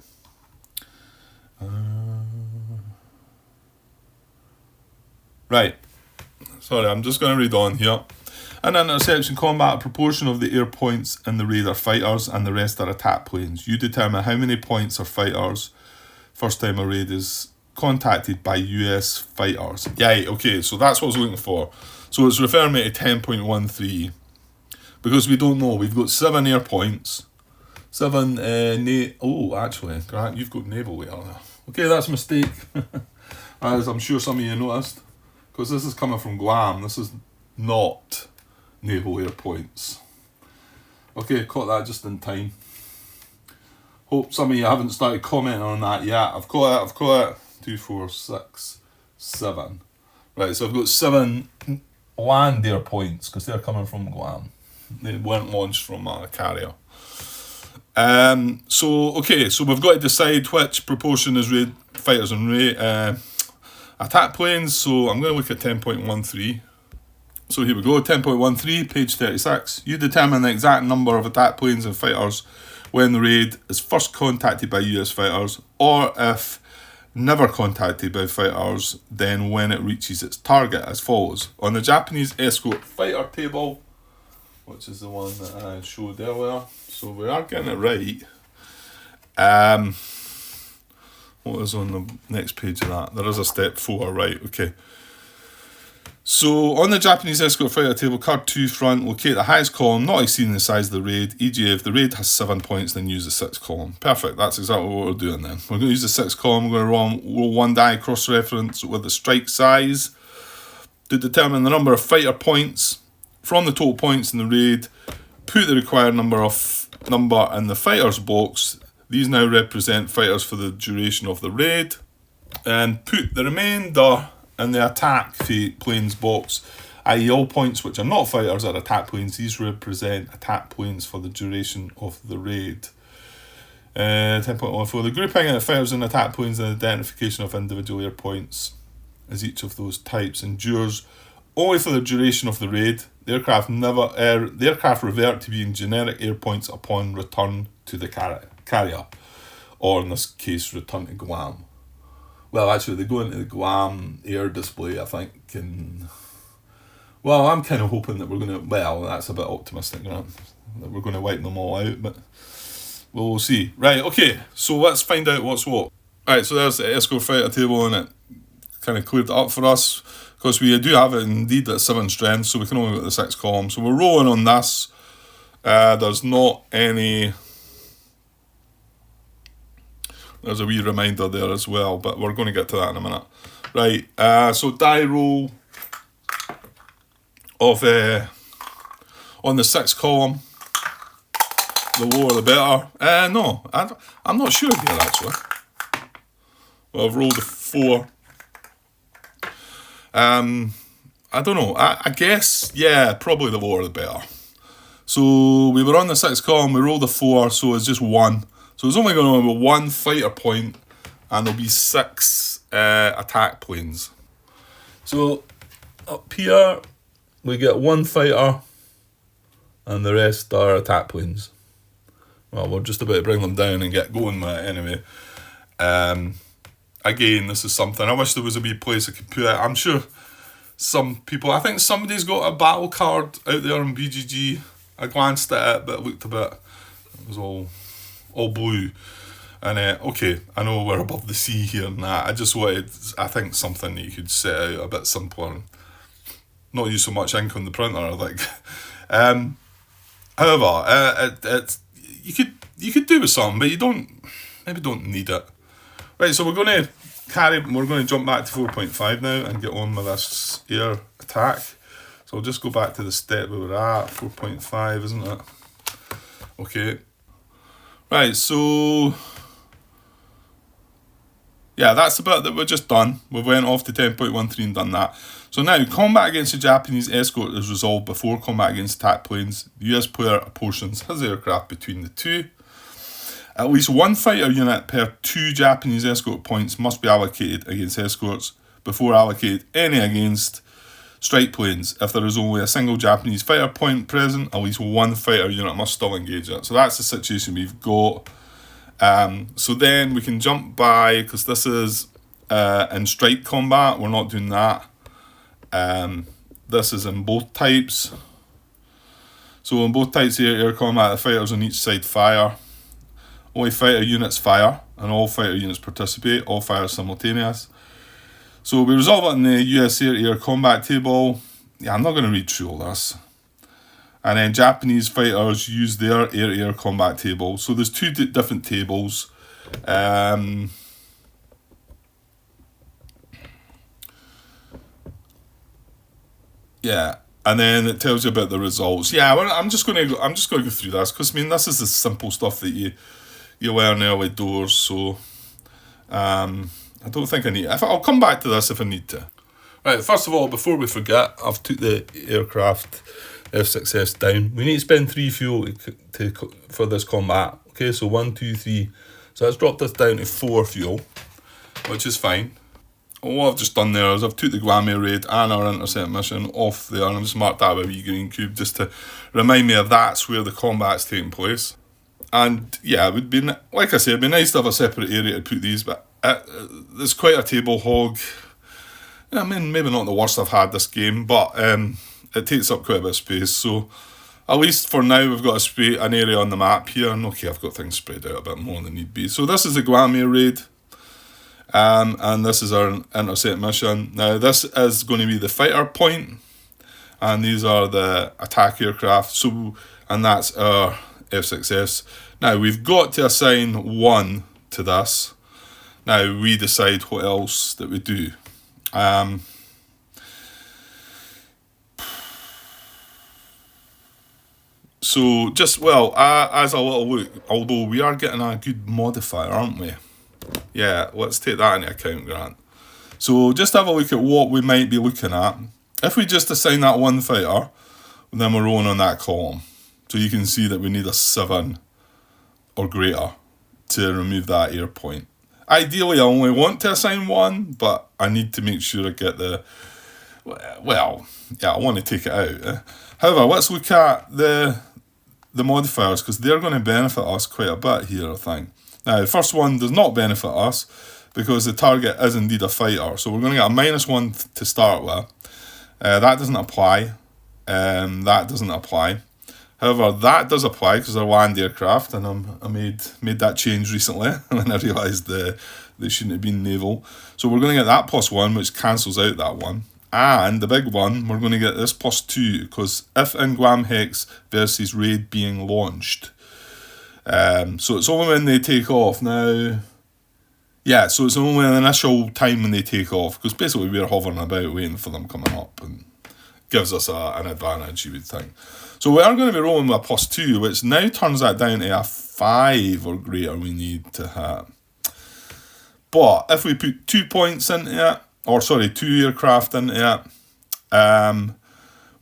Right. Sorry, I'm just going to read on here. In interception combat, a proportion of the air points in the raid are fighters and the rest are attack planes. You determine how many points are fighters first time a raid is contacted by US fighters. Yeah, okay, so that's what I was looking for. So it's referring me to 10.13 because we don't know. We've got 7 air points. 7 actually, Grant, you've got naval air there. Okay, that's a mistake. As I'm sure some of you noticed. Because this is coming from Guam. This is not naval air points. Okay, caught that just in time. Hope some of you haven't started commenting on that yet. I've got it. 2, 4, 6, 7. Right, so I've got 7 land air points because they're coming from Guam. They weren't launched from a carrier. So we've got to decide which proportion is raid fighters and attack planes. So I'm going to look at 10.13. So here we go, 10.13, page 36. You determine the exact number of attack planes and fighters when the raid is first contacted by US fighters, or if never contacted by fighters, then when it reaches its target, as follows. On the Japanese escort fighter table, which is the one that I showed earlier, so we are getting it right. What is on the next page of that? There is a step 4, right, okay. So, on the Japanese escort fighter table, card 2 front, locate the highest column, not exceeding the size of the raid, e.g. if the raid has 7 points, then use the 6th column. Perfect, that's exactly what we're doing then. We're going to use the 6th column, we're going to roll 1 die cross-reference with the strike size to determine the number of fighter points from the total points in the raid. Put the required number in the fighters box. These now represent fighters for the duration of the raid. And put the remainder in the attack planes box, i.e. all points which are not fighters are attack planes. These represent attack planes for the duration of the raid. 10.14. The grouping of fighters and attack planes and identification of individual air points as each of those types endures only for the duration of the raid. The aircraft revert to being generic air points upon return to the carrier, or in this case, return to Guam. Well, actually, they go into the Guam air display, I think, and well, I'm kind of hoping that we're going to, well, that's a bit optimistic, right? That we're going to wipe them all out, but we'll see. Right, okay, so let's find out what's what. Right, so there's the escort fighter table, and it kind of cleared it up for us, because we do have it indeed at 7 strength, so we can only get the 6 column. So we're rolling on this. There's not any There's a wee reminder there as well, but we're going to get to that in a minute. Right, so die roll of on the 6th column. The lower the better. No, I'm not sure here actually. Well, I've rolled a 4. I don't know. I guess, yeah, probably the lower the better. So we were on the 6th column, we rolled a 4, so it's just 1. So it's only going to be 1 fighter point, and there'll be 6 attack planes. So up here, we get 1 fighter, and the rest are attack planes. Well, we're just about to bring them down and get going with it anyway. Again, this is something, I wish there was a wee place I could put it. I'm sure some people, I think somebody's got a battle card out there on BGG. I glanced at it, but it looked a bit, it was all blue. And okay, I know we're above the sea here and that. I just wanted, I think, something that you could set out a bit simpler and not use so much ink on the printer, I think. However, you could do with something, but you maybe don't need it. Right, so we're going to jump back to 4.5 now and get on with this air attack. So I'll just go back to the step we were at, 4.5, isn't it? Okay. Right, so yeah, that's the bit that we're just done. We went off to 10.13 and done that. So now, combat against the Japanese escort is resolved before combat against attack planes. The US player apportions his aircraft between the two. At least 1 fighter unit per 2 Japanese escort points must be allocated against escorts before allocated any against strike planes. If there is only a single Japanese fighter point present, at least 1 fighter unit must still engage it. So that's the situation we've got. So then we can jump by, because this is in strike combat, we're not doing that. This is in both types. So in both types of air combat, the fighters on each side fire. Only fighter units fire, and all fighter units participate. All fire simultaneous. So we resolve it in the US air combat table. Yeah, I'm not going to read through all this. And then Japanese fighters use their air combat table. So there's 2 different tables. Yeah, and then it tells you about the results. Yeah, I'm just going to go through this, because I mean, this is the simple stuff that you learn early doors. So I don't think I need. I'll come back to this if I need to. Right, first of all, before we forget, I've took the aircraft F6S down. We need to spend 3 fuel for this combat. Okay, so 1, 2, 3. So that's dropped us down to 4 fuel, which is fine. What I've just done there is I've took the Guam Air Raid and our intercept mission off there, and I've just marked that with a wee green cube just to remind me of that's where the combat's taking place. And yeah, it would be, like I said, it'd be nice to have a separate area to put these, but there's quite a table hog. I mean, maybe not the worst I've had this game, but it takes up quite a bit of space. So at least for now, we've got an area on the map here, and okay, I've got things spread out a bit more than need be. So this is the Guam Air Raid. And this is our intercept mission. Now this is going to be the fighter point, and these are the attack aircraft. So, and that's our F6S. Now we've got to assign 1 to this. Now we decide what else that we do. So just, well, as a little look, although we are getting a good modifier, aren't we? Yeah, let's take that into account, Grant. So just have a look at what we might be looking at. If we just assign that 1 fighter, then we're rolling on that column. So you can see that we need a 7 or greater to remove that air point. Ideally, I only want to assign 1, but I need to make sure I get the... Well, yeah, I want to take it out. However, let's look at the modifiers, because they're going to benefit us quite a bit here, I think. Now, the first one does not benefit us because the target is indeed a fighter. So we're going to get a -1 to start with. That doesn't apply. That doesn't apply. However, that does apply because they're land aircraft, and I made that change recently when I realised they shouldn't have been naval. So we're going to get that +1, which cancels out that one. And the big one, we're going to get this +2, because if in Guam Hex versus Raid being launched. So it's only when they take off. Now, Yeah, so it's only an initial time when they take off, because basically we're hovering about waiting for them coming up, and gives us an advantage, you would think. So we are going to be rolling with a +2, which now turns that down to a 5 or greater we need to hit. But if we put 2 points into it, or sorry, 2 aircraft into it,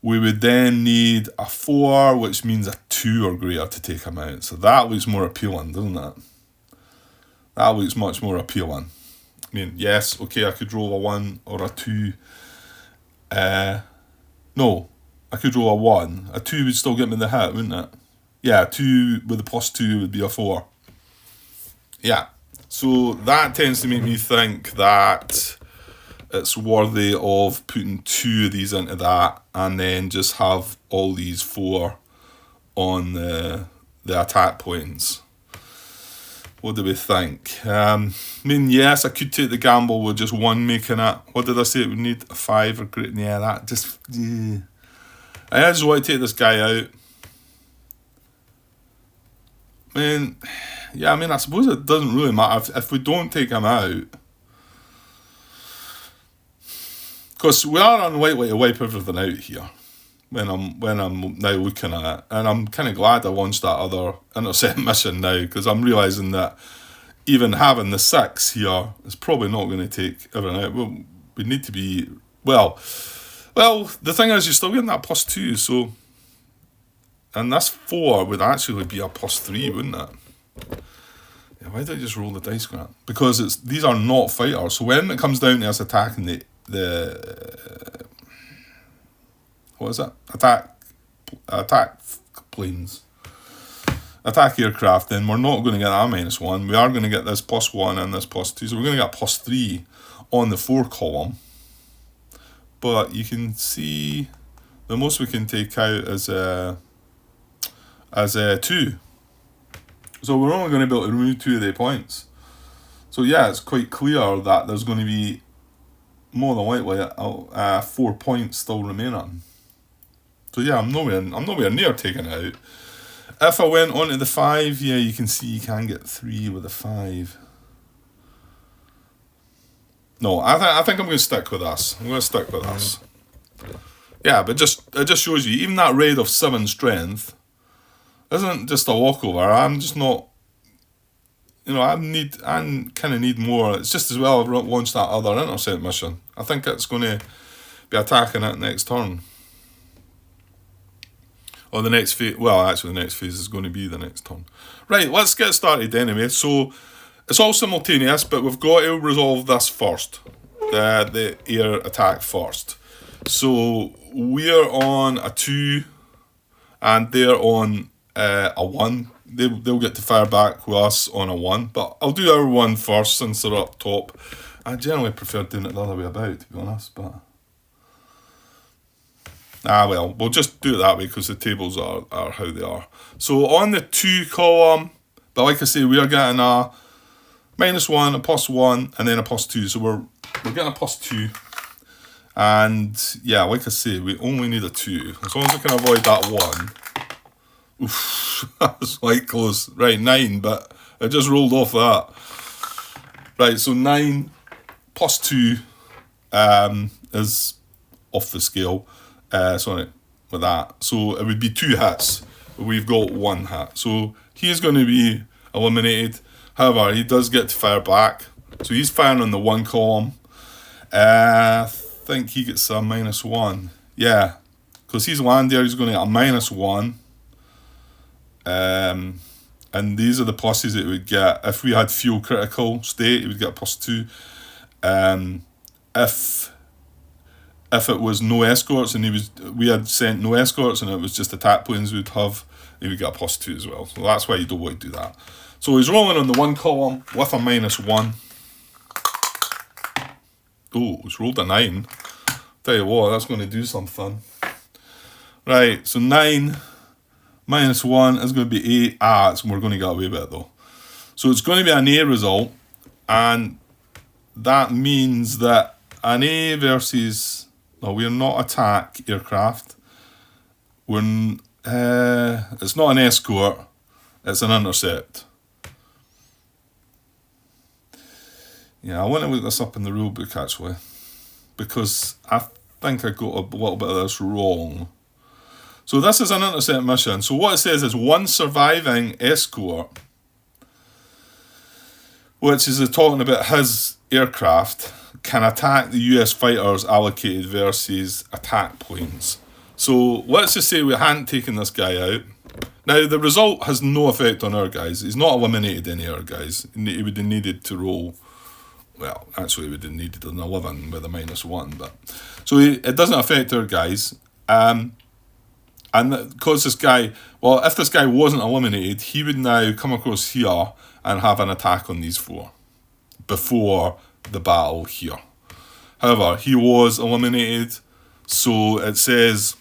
we would then need a 4, which means a 2 or greater to take them out. So that looks more appealing, doesn't it? That looks much more appealing. I mean, yes, okay, I could roll a 1 or a 2. No, I could roll a 1. A 2 would still get me the hit, wouldn't it? Yeah, 2 with a +2 would be a 4. Yeah, so that tends to make me think that it's worthy of putting 2 of these into that, and then just have all these 4 on the attack points. What do we think? I mean, yes, I could take the gamble with just 1 making it. What did I say it would need? A 5 or greater? Yeah, that just... Yeah. I just want to take this guy out. I mean, yeah, I suppose it doesn't really matter if we don't take him out. Because we are unlikely to wipe everything out here when I'm now looking at it. And I'm kind of glad I launched that other intercept mission now, because I'm realising that even having the 6 here is probably not going to take everything out. Well, we need to be... Well, the thing is, you're still getting that +2, so... And this 4 would actually be a +3, wouldn't it? Yeah, why did I just roll the dice grant? Because these are not fighters. So when it comes down to us attacking the what is it? Attack planes. Attack aircraft, then we're not going to get that -1. We are going to get this +1 and this +2. So we're going to get +3 on the 4 column. But you can see the most we can take out is a 2. So we're only going to be able to remove 2 of the points. So yeah, it's quite clear that there's going to be more than likely 4 points still remaining. So yeah, I'm nowhere near taking it out. If I went on to the 5, yeah, you can see you can get 3 with a 5. No, I think I'm going to stick with this. I'm going to stick with this. Yeah, but it just shows you, even that raid of 7 strength isn't just a walkover. I'm just not, I kind of need more. It's just as well I've launched that other intercept mission. I think it's going to be attacking it next turn. Or the next phase. Well, actually, the next phase is going to be the next turn. Right, let's get started anyway. So, it's all simultaneous, but we've got to resolve this first. The air attack first. So, we're on a 2, and they're on a 1. They'll get to fire back with us on a 1. But I'll do our 1 first, since they're up top. I generally prefer doing it the other way about, to be honest, but... well, we'll just do it that way because the tables are how they are. So on the 2 column, but like I say, we are getting a -1, a +1, and then a +2. So we're getting a +2. And yeah, like I say, we only need a 2. As long as I can avoid that 1. Oof, that was quite close. Right, 9, but I just rolled off that. Right, so 9 +2 is off the scale. Sorry, with that. So it would be 2 hits. We've got 1 hit. So he's going to be eliminated. However, he does get to fire back. So he's firing on the 1 column. I think he gets a -1. Yeah, because he's landed, he's going to get a -1. And these are the pluses that he would get. If we had fuel critical state, he would get a +2. If it was no escorts and we had sent no escorts and it was just attack planes we'd have, he would get a +2 as well. So that's why you don't want to do that. So he's rolling on the 1 column with a -1. Oh, he's rolled a 9. Tell you what, that's going to do something. Right, so 9 -1 is going to be 8. So we're going to get away with it though. So it's going to be an A result, and that means that an A versus... No, we're not attack aircraft. It's not an escort. It's an intercept. Yeah, I want to look this up in the rule book actually, because I think I got a little bit of this wrong. So this is an intercept mission. So what it says is one surviving escort, which is talking about his aircraft, can attack the US fighters allocated versus attack planes. So let's just say we hadn't taken this guy out. Now, the result has no effect on our guys. He's not eliminated any of our guys. He would have needed to roll, well, actually he would have needed an 11 with a -1. But so it doesn't affect our guys. And because this guy, well, if this guy wasn't eliminated, he would now come across here and have an attack on these 4 before the battle here. However, he was eliminated, so it says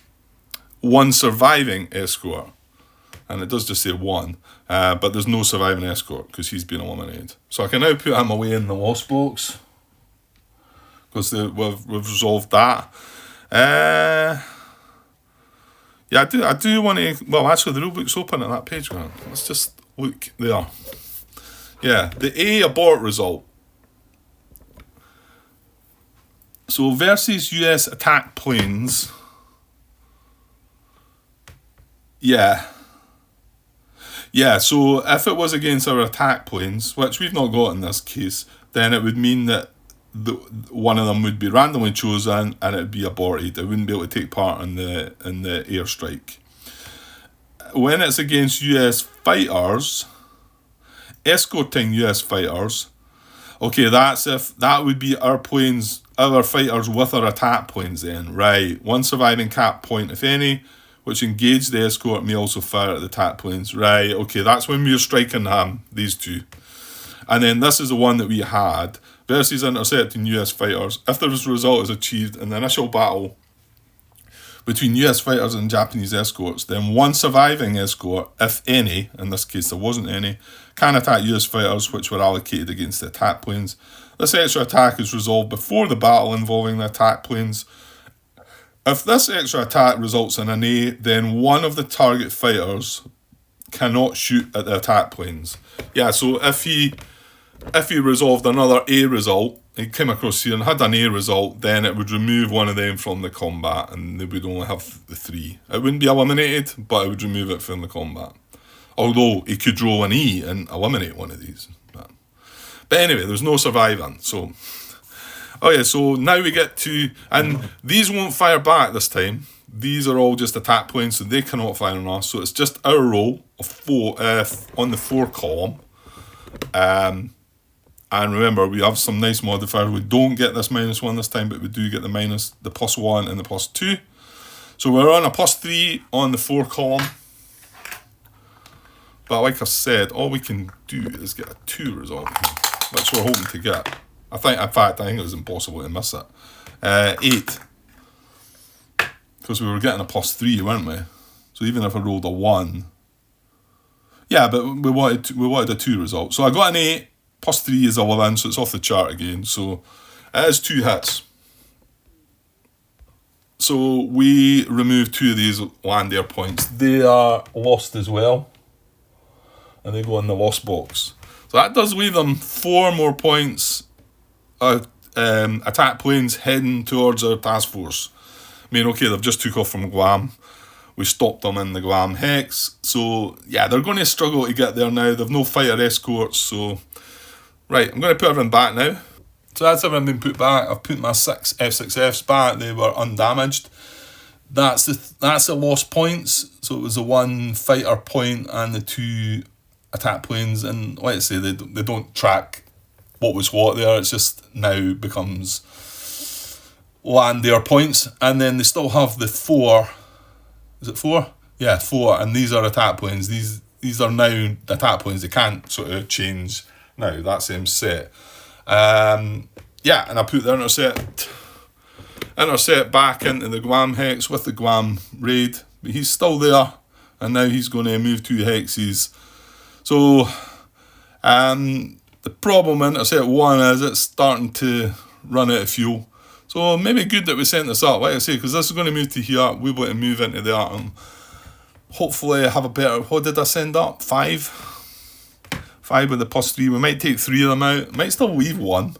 one surviving escort. And it does just say 1, but there's no surviving escort because he's been eliminated. So I can now put him away in the lost box because we've resolved that. Yeah, I do want to. Well, actually, the rulebook's open at that page. Man. Let's just look there. Yeah, the A abort result. So versus US attack planes. Yeah. Yeah, so if it was against our attack planes, which we've not got in this case, then it would mean that one of them would be randomly chosen and it would be aborted. It wouldn't be able to take part in the airstrike. When it's against US fighters, escorting US fighters, okay, that would be our planes, our fighters with our attack planes then, right? One surviving cap point, if any, which engage the escort may also fire at the attack planes. Right, okay, that's when we were striking these 2. And then this is the one that we had, versus intercepting US fighters. If the result is achieved in the initial battle between US fighters and Japanese escorts, then one surviving escort, if any, in this case there wasn't any, can attack US fighters which were allocated against the attack planes. This extra attack is resolved before the battle involving the attack planes. If this extra attack results in an A, then one of the target fighters cannot shoot at the attack planes. Yeah, so if he resolved another A result, he came across here and had an A result, then it would remove one of them from the combat and they would only have the 3. It wouldn't be eliminated, but it would remove it from the combat. Although he could roll an E and eliminate one of these. But anyway, there's no surviving, so... Oh yeah, so now we get to, and these won't fire back this time. These are all just attack planes, so they cannot fire on us. So it's just our roll of 4 on the 4 column. And remember, we have some nice modifiers. We don't get this -1 this time, but we do get the +1 and the +2. So we're on a +3 on the 4 column. But like I said, all we can do is get a 2 result, which we're hoping to get. In fact, I think it was impossible to miss it. 8. Because we were getting a +3, weren't we? So even if I rolled a 1. Yeah, but we wanted a 2 result. So I got an 8, +3 is 11, so it's off the chart again. So it is 2 hits. So we remove 2 of these land air points. They are lost as well. And they go in the lost box. So that does leave them 4 more points. Attack planes heading towards our task force. I mean, okay, they've just took off from Guam. We stopped them in the Guam Hex. So, yeah, they're going to struggle to get there now. They've no fighter escorts, so... Right, I'm going to put everything back now. So that's everything been put back. I've put my 6 F6Fs back. They were undamaged. That's the lost points. So it was the 1 fighter point and the 2 attack planes. And like I say, they don't track what was what there. It's just now becomes land air points. And then they still have the 4. Is it 4? Yeah, 4. And these are attack planes. These are now attack planes. They can't sort of change now. That's them set. Yeah, and I put the intercept back into the Guam Hex with the Guam raid. But he's still there. And now he's going to move 2 hexes. So, the problem in intercept 1 is it's starting to run out of fuel. So maybe good that we sent this up, like I say, because this is going to move to here. We're going to move into the atom. Hopefully have a better... What did I send up? 5? 5 with the +3. We might take 3 of them out. Might still leave 1.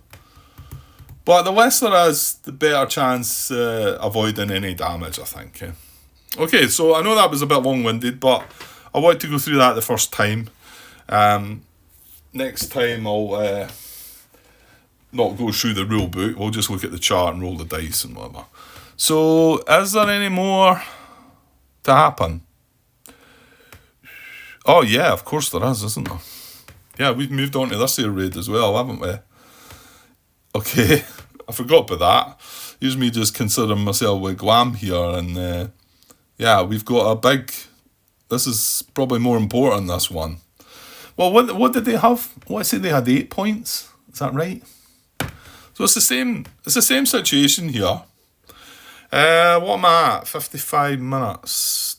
But the less there is, the better chance avoiding any damage, I think. Okay, so I know that was a bit long-winded, but I wanted to go through that the first time. Next time I'll not go through the rule book. We'll just look at the chart and roll the dice and whatever. So, is there any more to happen? Oh yeah, of course there is, isn't there? Yeah, we've moved on to this here raid as well, haven't we? Okay, I forgot about that. Here's me just considering myself with Glam here, and yeah, we've got a big... This is probably more important, this one. Well, what did they have? What I say they had 8 points. Is that right? So it's the same situation here. What am I at? 55 minutes.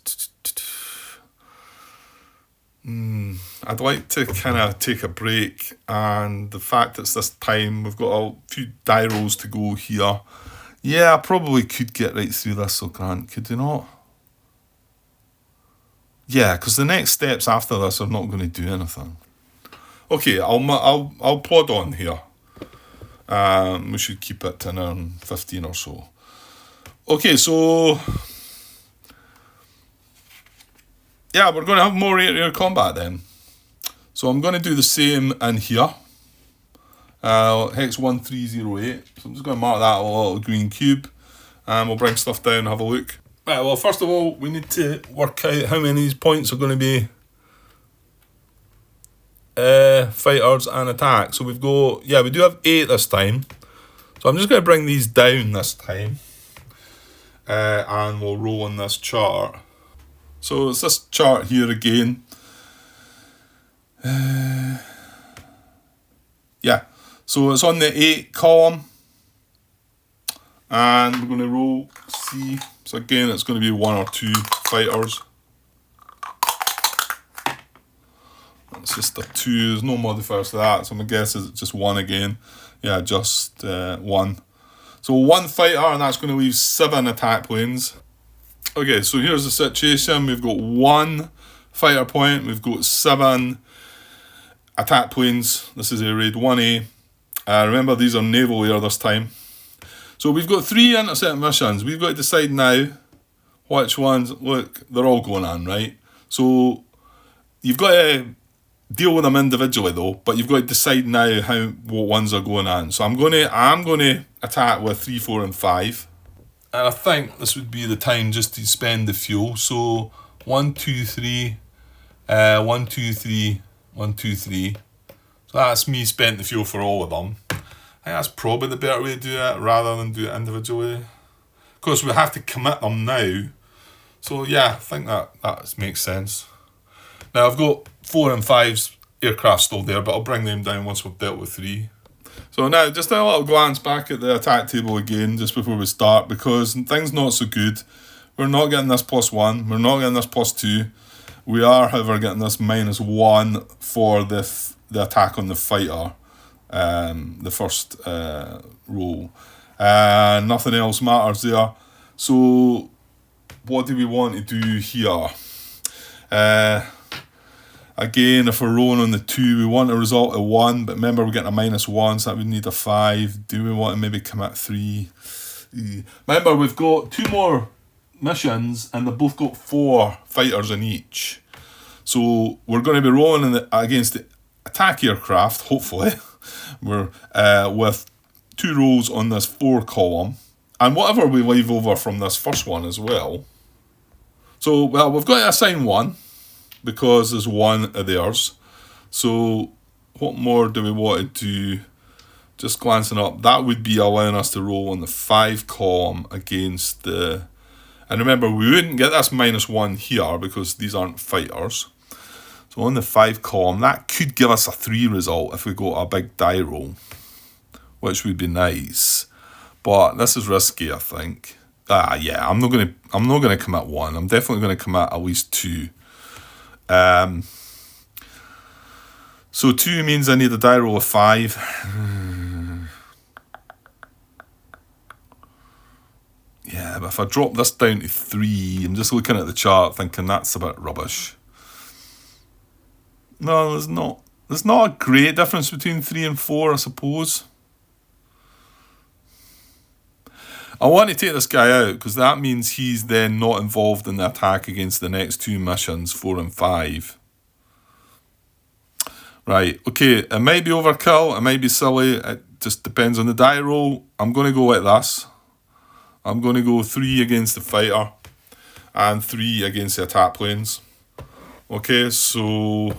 I'd like to kind of take a break, and the fact it's this time, we've got a few die rolls to go here. Yeah, I probably could get right through this, so Grant, could you not? Yeah, because the next steps after this are not going to do anything. Okay, I'll plod on here. We should keep it to an hour and 15 or so. Okay, so yeah, we're going to have more air combat then. So I'm going to do the same in here. Hex 1308. So I'm just going to mark that little green cube, and we'll bring stuff down and have a look. Right, well, first of all, we need to work out how many of these points are going to be fighters and attack. So we've got, yeah, we do have 8 this time. So I'm just going to bring these down this time. And we'll roll on this chart. So it's this chart here again. Yeah, so it's on the 8 column. And we're going to roll C. So again, it's going to be 1 or 2 fighters. It's just a 2, there's no modifiers to that. So my guess is it's just 1 again. Yeah, just 1. So 1 fighter, and that's going to leave 7 attack planes. Okay, so here's the situation. We've got 1 fighter point. We've got 7 attack planes. This is a raid 1A. Remember, these are naval air this time. So we've got 3 intercept missions. We've got to decide now which ones. Look, they're all going on, right? So you've got to deal with them individually though, but you've got to decide now what ones are going on. So I'm going to attack with 3, 4, and 5, and I think this would be the time just to spend the fuel. So 1, 2, 3, 1, 2, 3, 1, 2, 3. So that's me spent the fuel for all of them. I think that's probably the better way to do it rather than do it individually. Of course, we have to commit them now. So yeah, I think that makes sense. Now I've got 4 and 5's aircraft still there, but I'll bring them down once we've dealt with 3. So now just a little glance back at the attack table again just before we start, because things not so good. We're not getting this +1, we're not getting this +2. We are, however, getting this -1 for the attack on the fighter, the first roll. Nothing else matters there. So what do we want to do here? Again, if we're rolling on the 2, we want a result of 1, but remember we're getting a -1, so that would need a 5. Do we want to maybe come at 3? Remember, we've got 2 more missions, and they've both got 4 fighters in each. So we're going to be rolling against the attack aircraft, hopefully. We're with 2 rolls on this 4 column, and whatever we leave over from this first one as well. So, well, we've got to assign 1, because there's 1 of theirs. So what more do we want to do? Just glancing up, that would be allowing us to roll on the 5 column against the... And remember, we wouldn't get this -1 here because these aren't fighters. So on the 5 column, that could give us a 3 result if we got a big die roll, which would be nice. But this is risky, I think. Yeah, I'm not gonna commit 1. I'm definitely gonna commit at least 2. So 2 means I need a die roll of 5. Yeah, but if I drop this down to 3, I'm just looking at the chart thinking that's a bit rubbish. No, there's not. There's not a great difference between 3 and 4, I suppose. I want to take this guy out because that means he's then not involved in the attack against the next two missions, 4 and 5. Right, okay, it might be overkill, it might be silly, it just depends on the die roll. I'm going to go like this. I'm going to go 3 against the fighter and 3 against the attack planes. Okay, so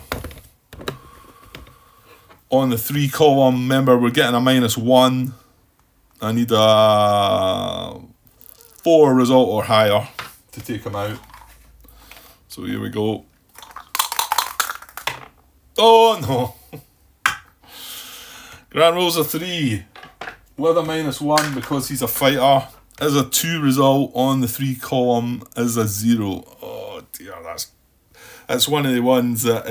on the 3 column, remember we're getting a -1. I need a 4 result or higher to take him out. So here we go. Oh no! Grant rolls a 3 with a -1 because he's a fighter. Is a 2 result on the 3 column is a 0. Oh dear, that's one of the ones that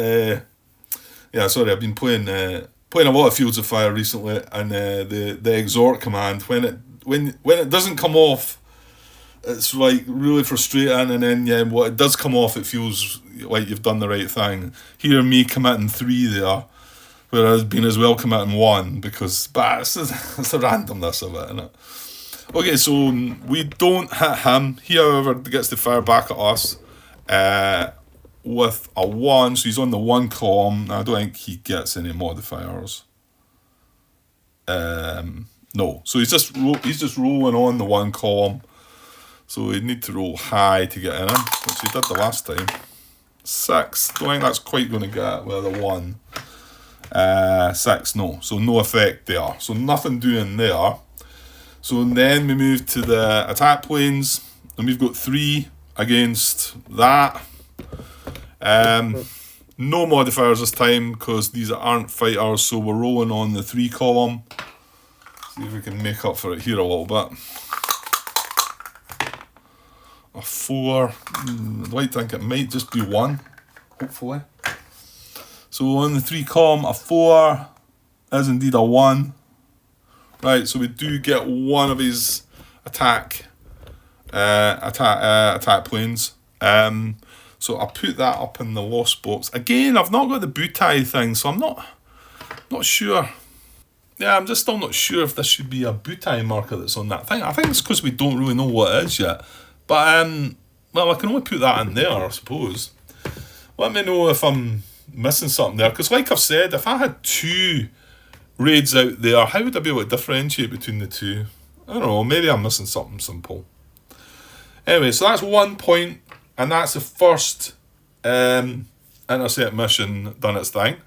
yeah, sorry, I've been playing a lot of Fields of Fire recently, and the exhort command, when it doesn't come off, it's like really frustrating, and then yeah, when it does come off, it feels like you've done the right thing. Here, me committing 3 there, whereas being as well committing 1, because it's the randomness of it, isn't it? Okay, so we don't hit him. He, however, gets to fire back at us with a 1, so he's on the 1 column. I don't think he gets any modifiers. No, so he's just rolling on the 1 column. So he'd need to roll high to get in him, which he did the last time. 6, don't think that's quite going to get with a 1. 6, no, so no effect there. So nothing doing there. So then we move to the attack planes, and we've got 3 against that. No modifiers this time because these aren't fighters, so we're rolling on the 3 column. See if we can make up for it here a little bit. A 4. I'd like to think it might just be 1, hopefully. So on the 3 column, a 4 is indeed a 1. Right, so we do get one of his attack planes. So I'll put that up in the lost box. Again, I've not got the Butai thing, so I'm not sure. Yeah, I'm just still not sure if this should be a Butai marker that's on that thing. I think it's because we don't really know what it is yet. But, well, I can only put that in there, I suppose. Let me know if I'm missing something there. Because like I've said, if I had 2 raids out there, how would I be able to differentiate between the 2? I don't know, maybe I'm missing something simple. Anyway, so that's 1 point, and that's the first intercept mission done its thing.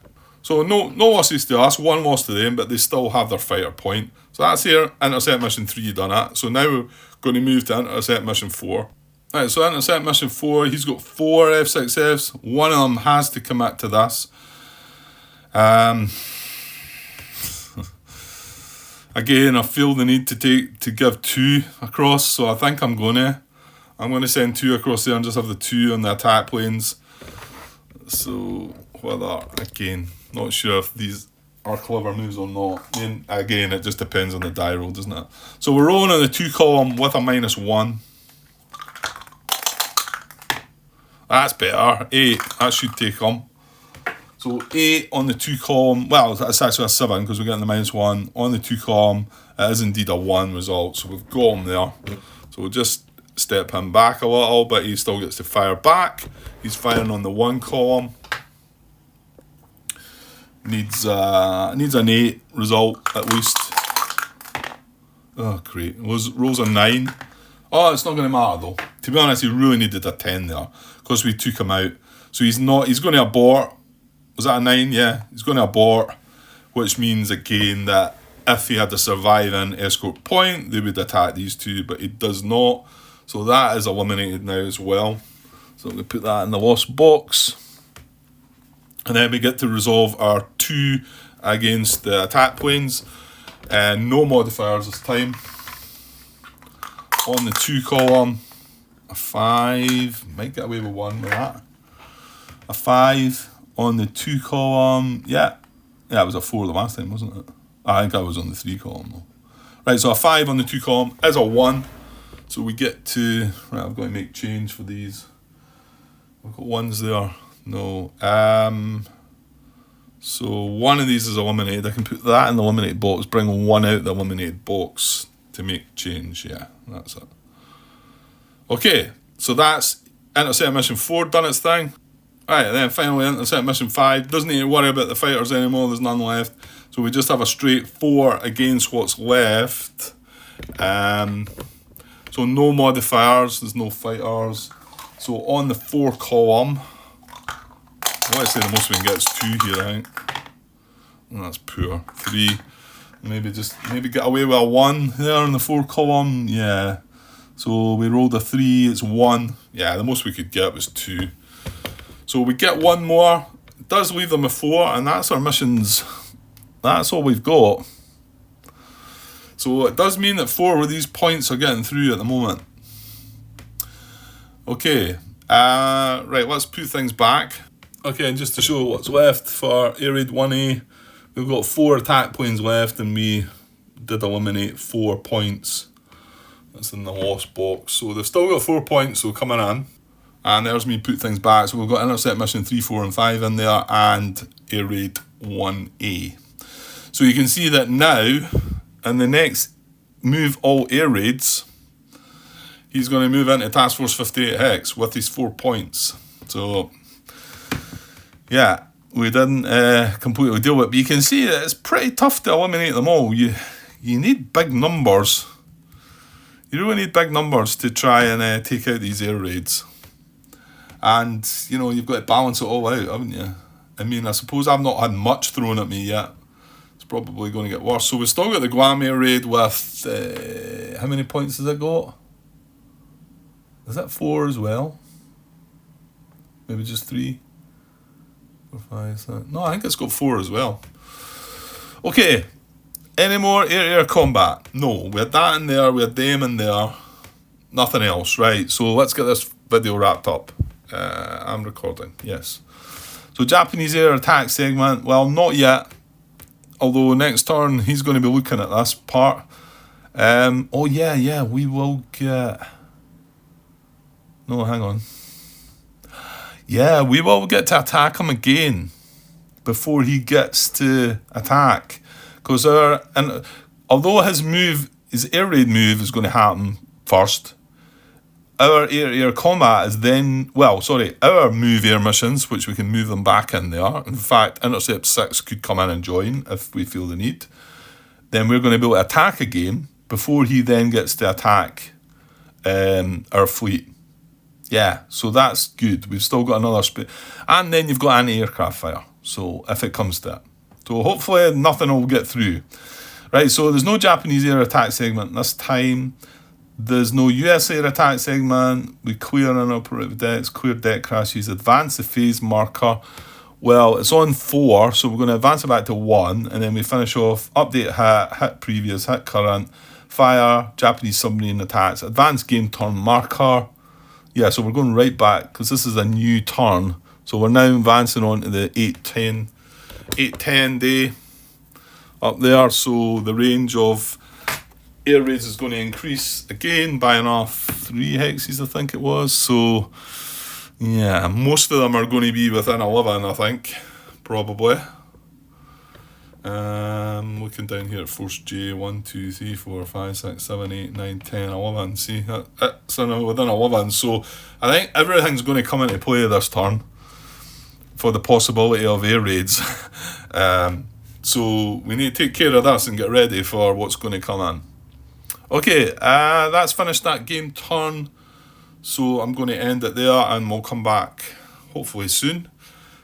So no losses to us, 1 loss to them, but they still have their fighter point. So that's here, intercept mission 3 done it. So now we're going to move to intercept mission 4. Right, so intercept mission 4, he's got 4 F6Fs. 1 of them has to commit to this. Again, I feel the need to give 2 across, so I think I'm going to send 2 across there and just have the 2 on the attack planes. So whether, again, not sure if these are clever moves or not. I mean, again, it just depends on the die roll, doesn't it? So we're rolling on the 2 column with a -1. That's better. 8, that should take them. So 8 on the 2 column, well, it's actually a 7 because we're getting the -1. On the 2 column, it is indeed a 1 result, so we've got him there. So we'll just step him back a little, but he still gets to fire back. He's firing on the 1 column. Needs an 8 result at least. Oh, great. Rolls a 9. Oh, it's not going to matter though. To be honest, he really needed a 10 there because we took him out. So he's going to abort. Was that a 9? Yeah, he's going to abort, which means again that if he had a surviving escort point, they would attack these 2, but he does not. So that is eliminated now as well. So I'm going to put that in the lost box. And then we get to resolve our 2 against the attack planes. And no modifiers this time. On the 2 column, a 5. Might get away with 1 with that. A 5 on the 2 column. Yeah, it was a 4 the last time, wasn't it? I think I was on the 3 column though. Right, so a 5 on the 2 column is a 1. So we get to, right, I've got to make change for these. I've got 1s there. No. So one of these is eliminated. I can put that in the eliminated box, bring 1 out the eliminated box to make change. Yeah, that's it. Okay, so that's Intercept Mission 4 done its thing. Right, then finally Intercept Mission 5. Doesn't need to worry about the fighters anymore, there's none left. So we just have a straight 4 against what's left. So no modifiers, there's no fighters. So on the 4 column, let's say the most we can get is 2 here, I think. And that's poor. 3. Maybe get away with a 1 there in the 4 column. Yeah. So we rolled a 3, it's 1. Yeah, the most we could get was 2. So we get 1 more. It does leave them a 4, and that's our missions. That's all we've got. So it does mean that 4 of these points are getting through at the moment. Okay, right, let's put things back. Okay, and just to show what's left for Air Raid 1A, we've got 4 attack planes left, and we did eliminate 4 points. That's in the lost box. So they've still got 4 points, so coming in. And there's me put things back. So we've got Intercept Mission 3, 4 and 5 in there, and Air Raid 1A. So you can see that now, in the next move all air raids, he's going to move into Task Force 58 Hex with his 4 points. So, yeah, we didn't completely deal with it. But you can see that it's pretty tough to eliminate them all. You need big numbers. You really need big numbers to try and take out these air raids. And, you know, you've got to balance it all out, haven't you? I mean, I suppose I've not had much thrown at me yet. It's probably going to get worse. So we've still got the Guam air raid with... how many points has it got? Is that 4 as well? Maybe just 3? 4, 5, 7... No, I think it's got 4 as well. Okay. Any more air-to-air combat? No. We had that in there. We had them in there. Nothing else. Right. So let's get this video wrapped up. I'm recording. Yes. So Japanese air attack segment. Well, not yet. Although next turn he's going to be looking at this part. Oh yeah. We will get... No, hang on. Yeah, we will get to attack him again before he gets to attack. Because although his air raid move is going to happen first, our air-to-air combat is then, our move air missions, which we can move them back in there. In fact, Intercept 6 could come in and join if we feel the need. Then we're going to be able to attack again before he then gets to attack our fleet. Yeah, so that's good. We've still got another and then you've got anti-aircraft fire. So if it comes to it. So hopefully nothing will get through. Right, so there's no Japanese air attack segment this time. There's no US air attack segment. We clear unoperative decks, clear deck crashes, advance the phase marker. Well, it's on 4, so we're going to advance it back to 1, and then we finish off, update hit previous, hit current, fire, Japanese submarine attacks, advance game turn marker. Yeah, so we're going right back, because this is a new turn. So we're now advancing on to the 810 day up there. So the range of air raids is going to increase again by enough 3 hexes, I think it was. So, yeah, most of them are going to be within 11, I think, probably. Looking down here at Force J, 1, 2, 3, 4, 5, 6, 7, 8, 9, 10, 11. See, it's within 11. So I think everything's going to come into play this turn for the possibility of air raids. So we need to take care of this and get ready for what's going to come in. Okay, that's finished that game turn. So I'm going to end it there and we'll come back hopefully soon.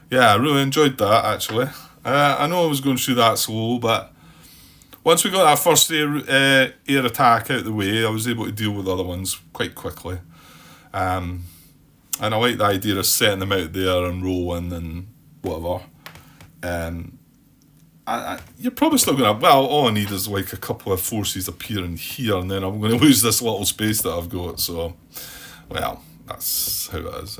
Yeah, I really enjoyed that actually. I know I was going through that slow, but once we got that first air attack out of the way, I was able to deal with the other ones quite quickly. And I like the idea of setting them out there and rolling and whatever. You're probably still going to... all I need is like a couple of forces appearing here, and then I'm going to lose this little space that I've got. So, that's how it is.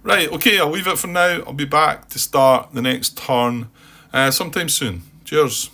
Right, okay, I'll leave it for now. I'll be back to start the next turn sometime soon. Cheers.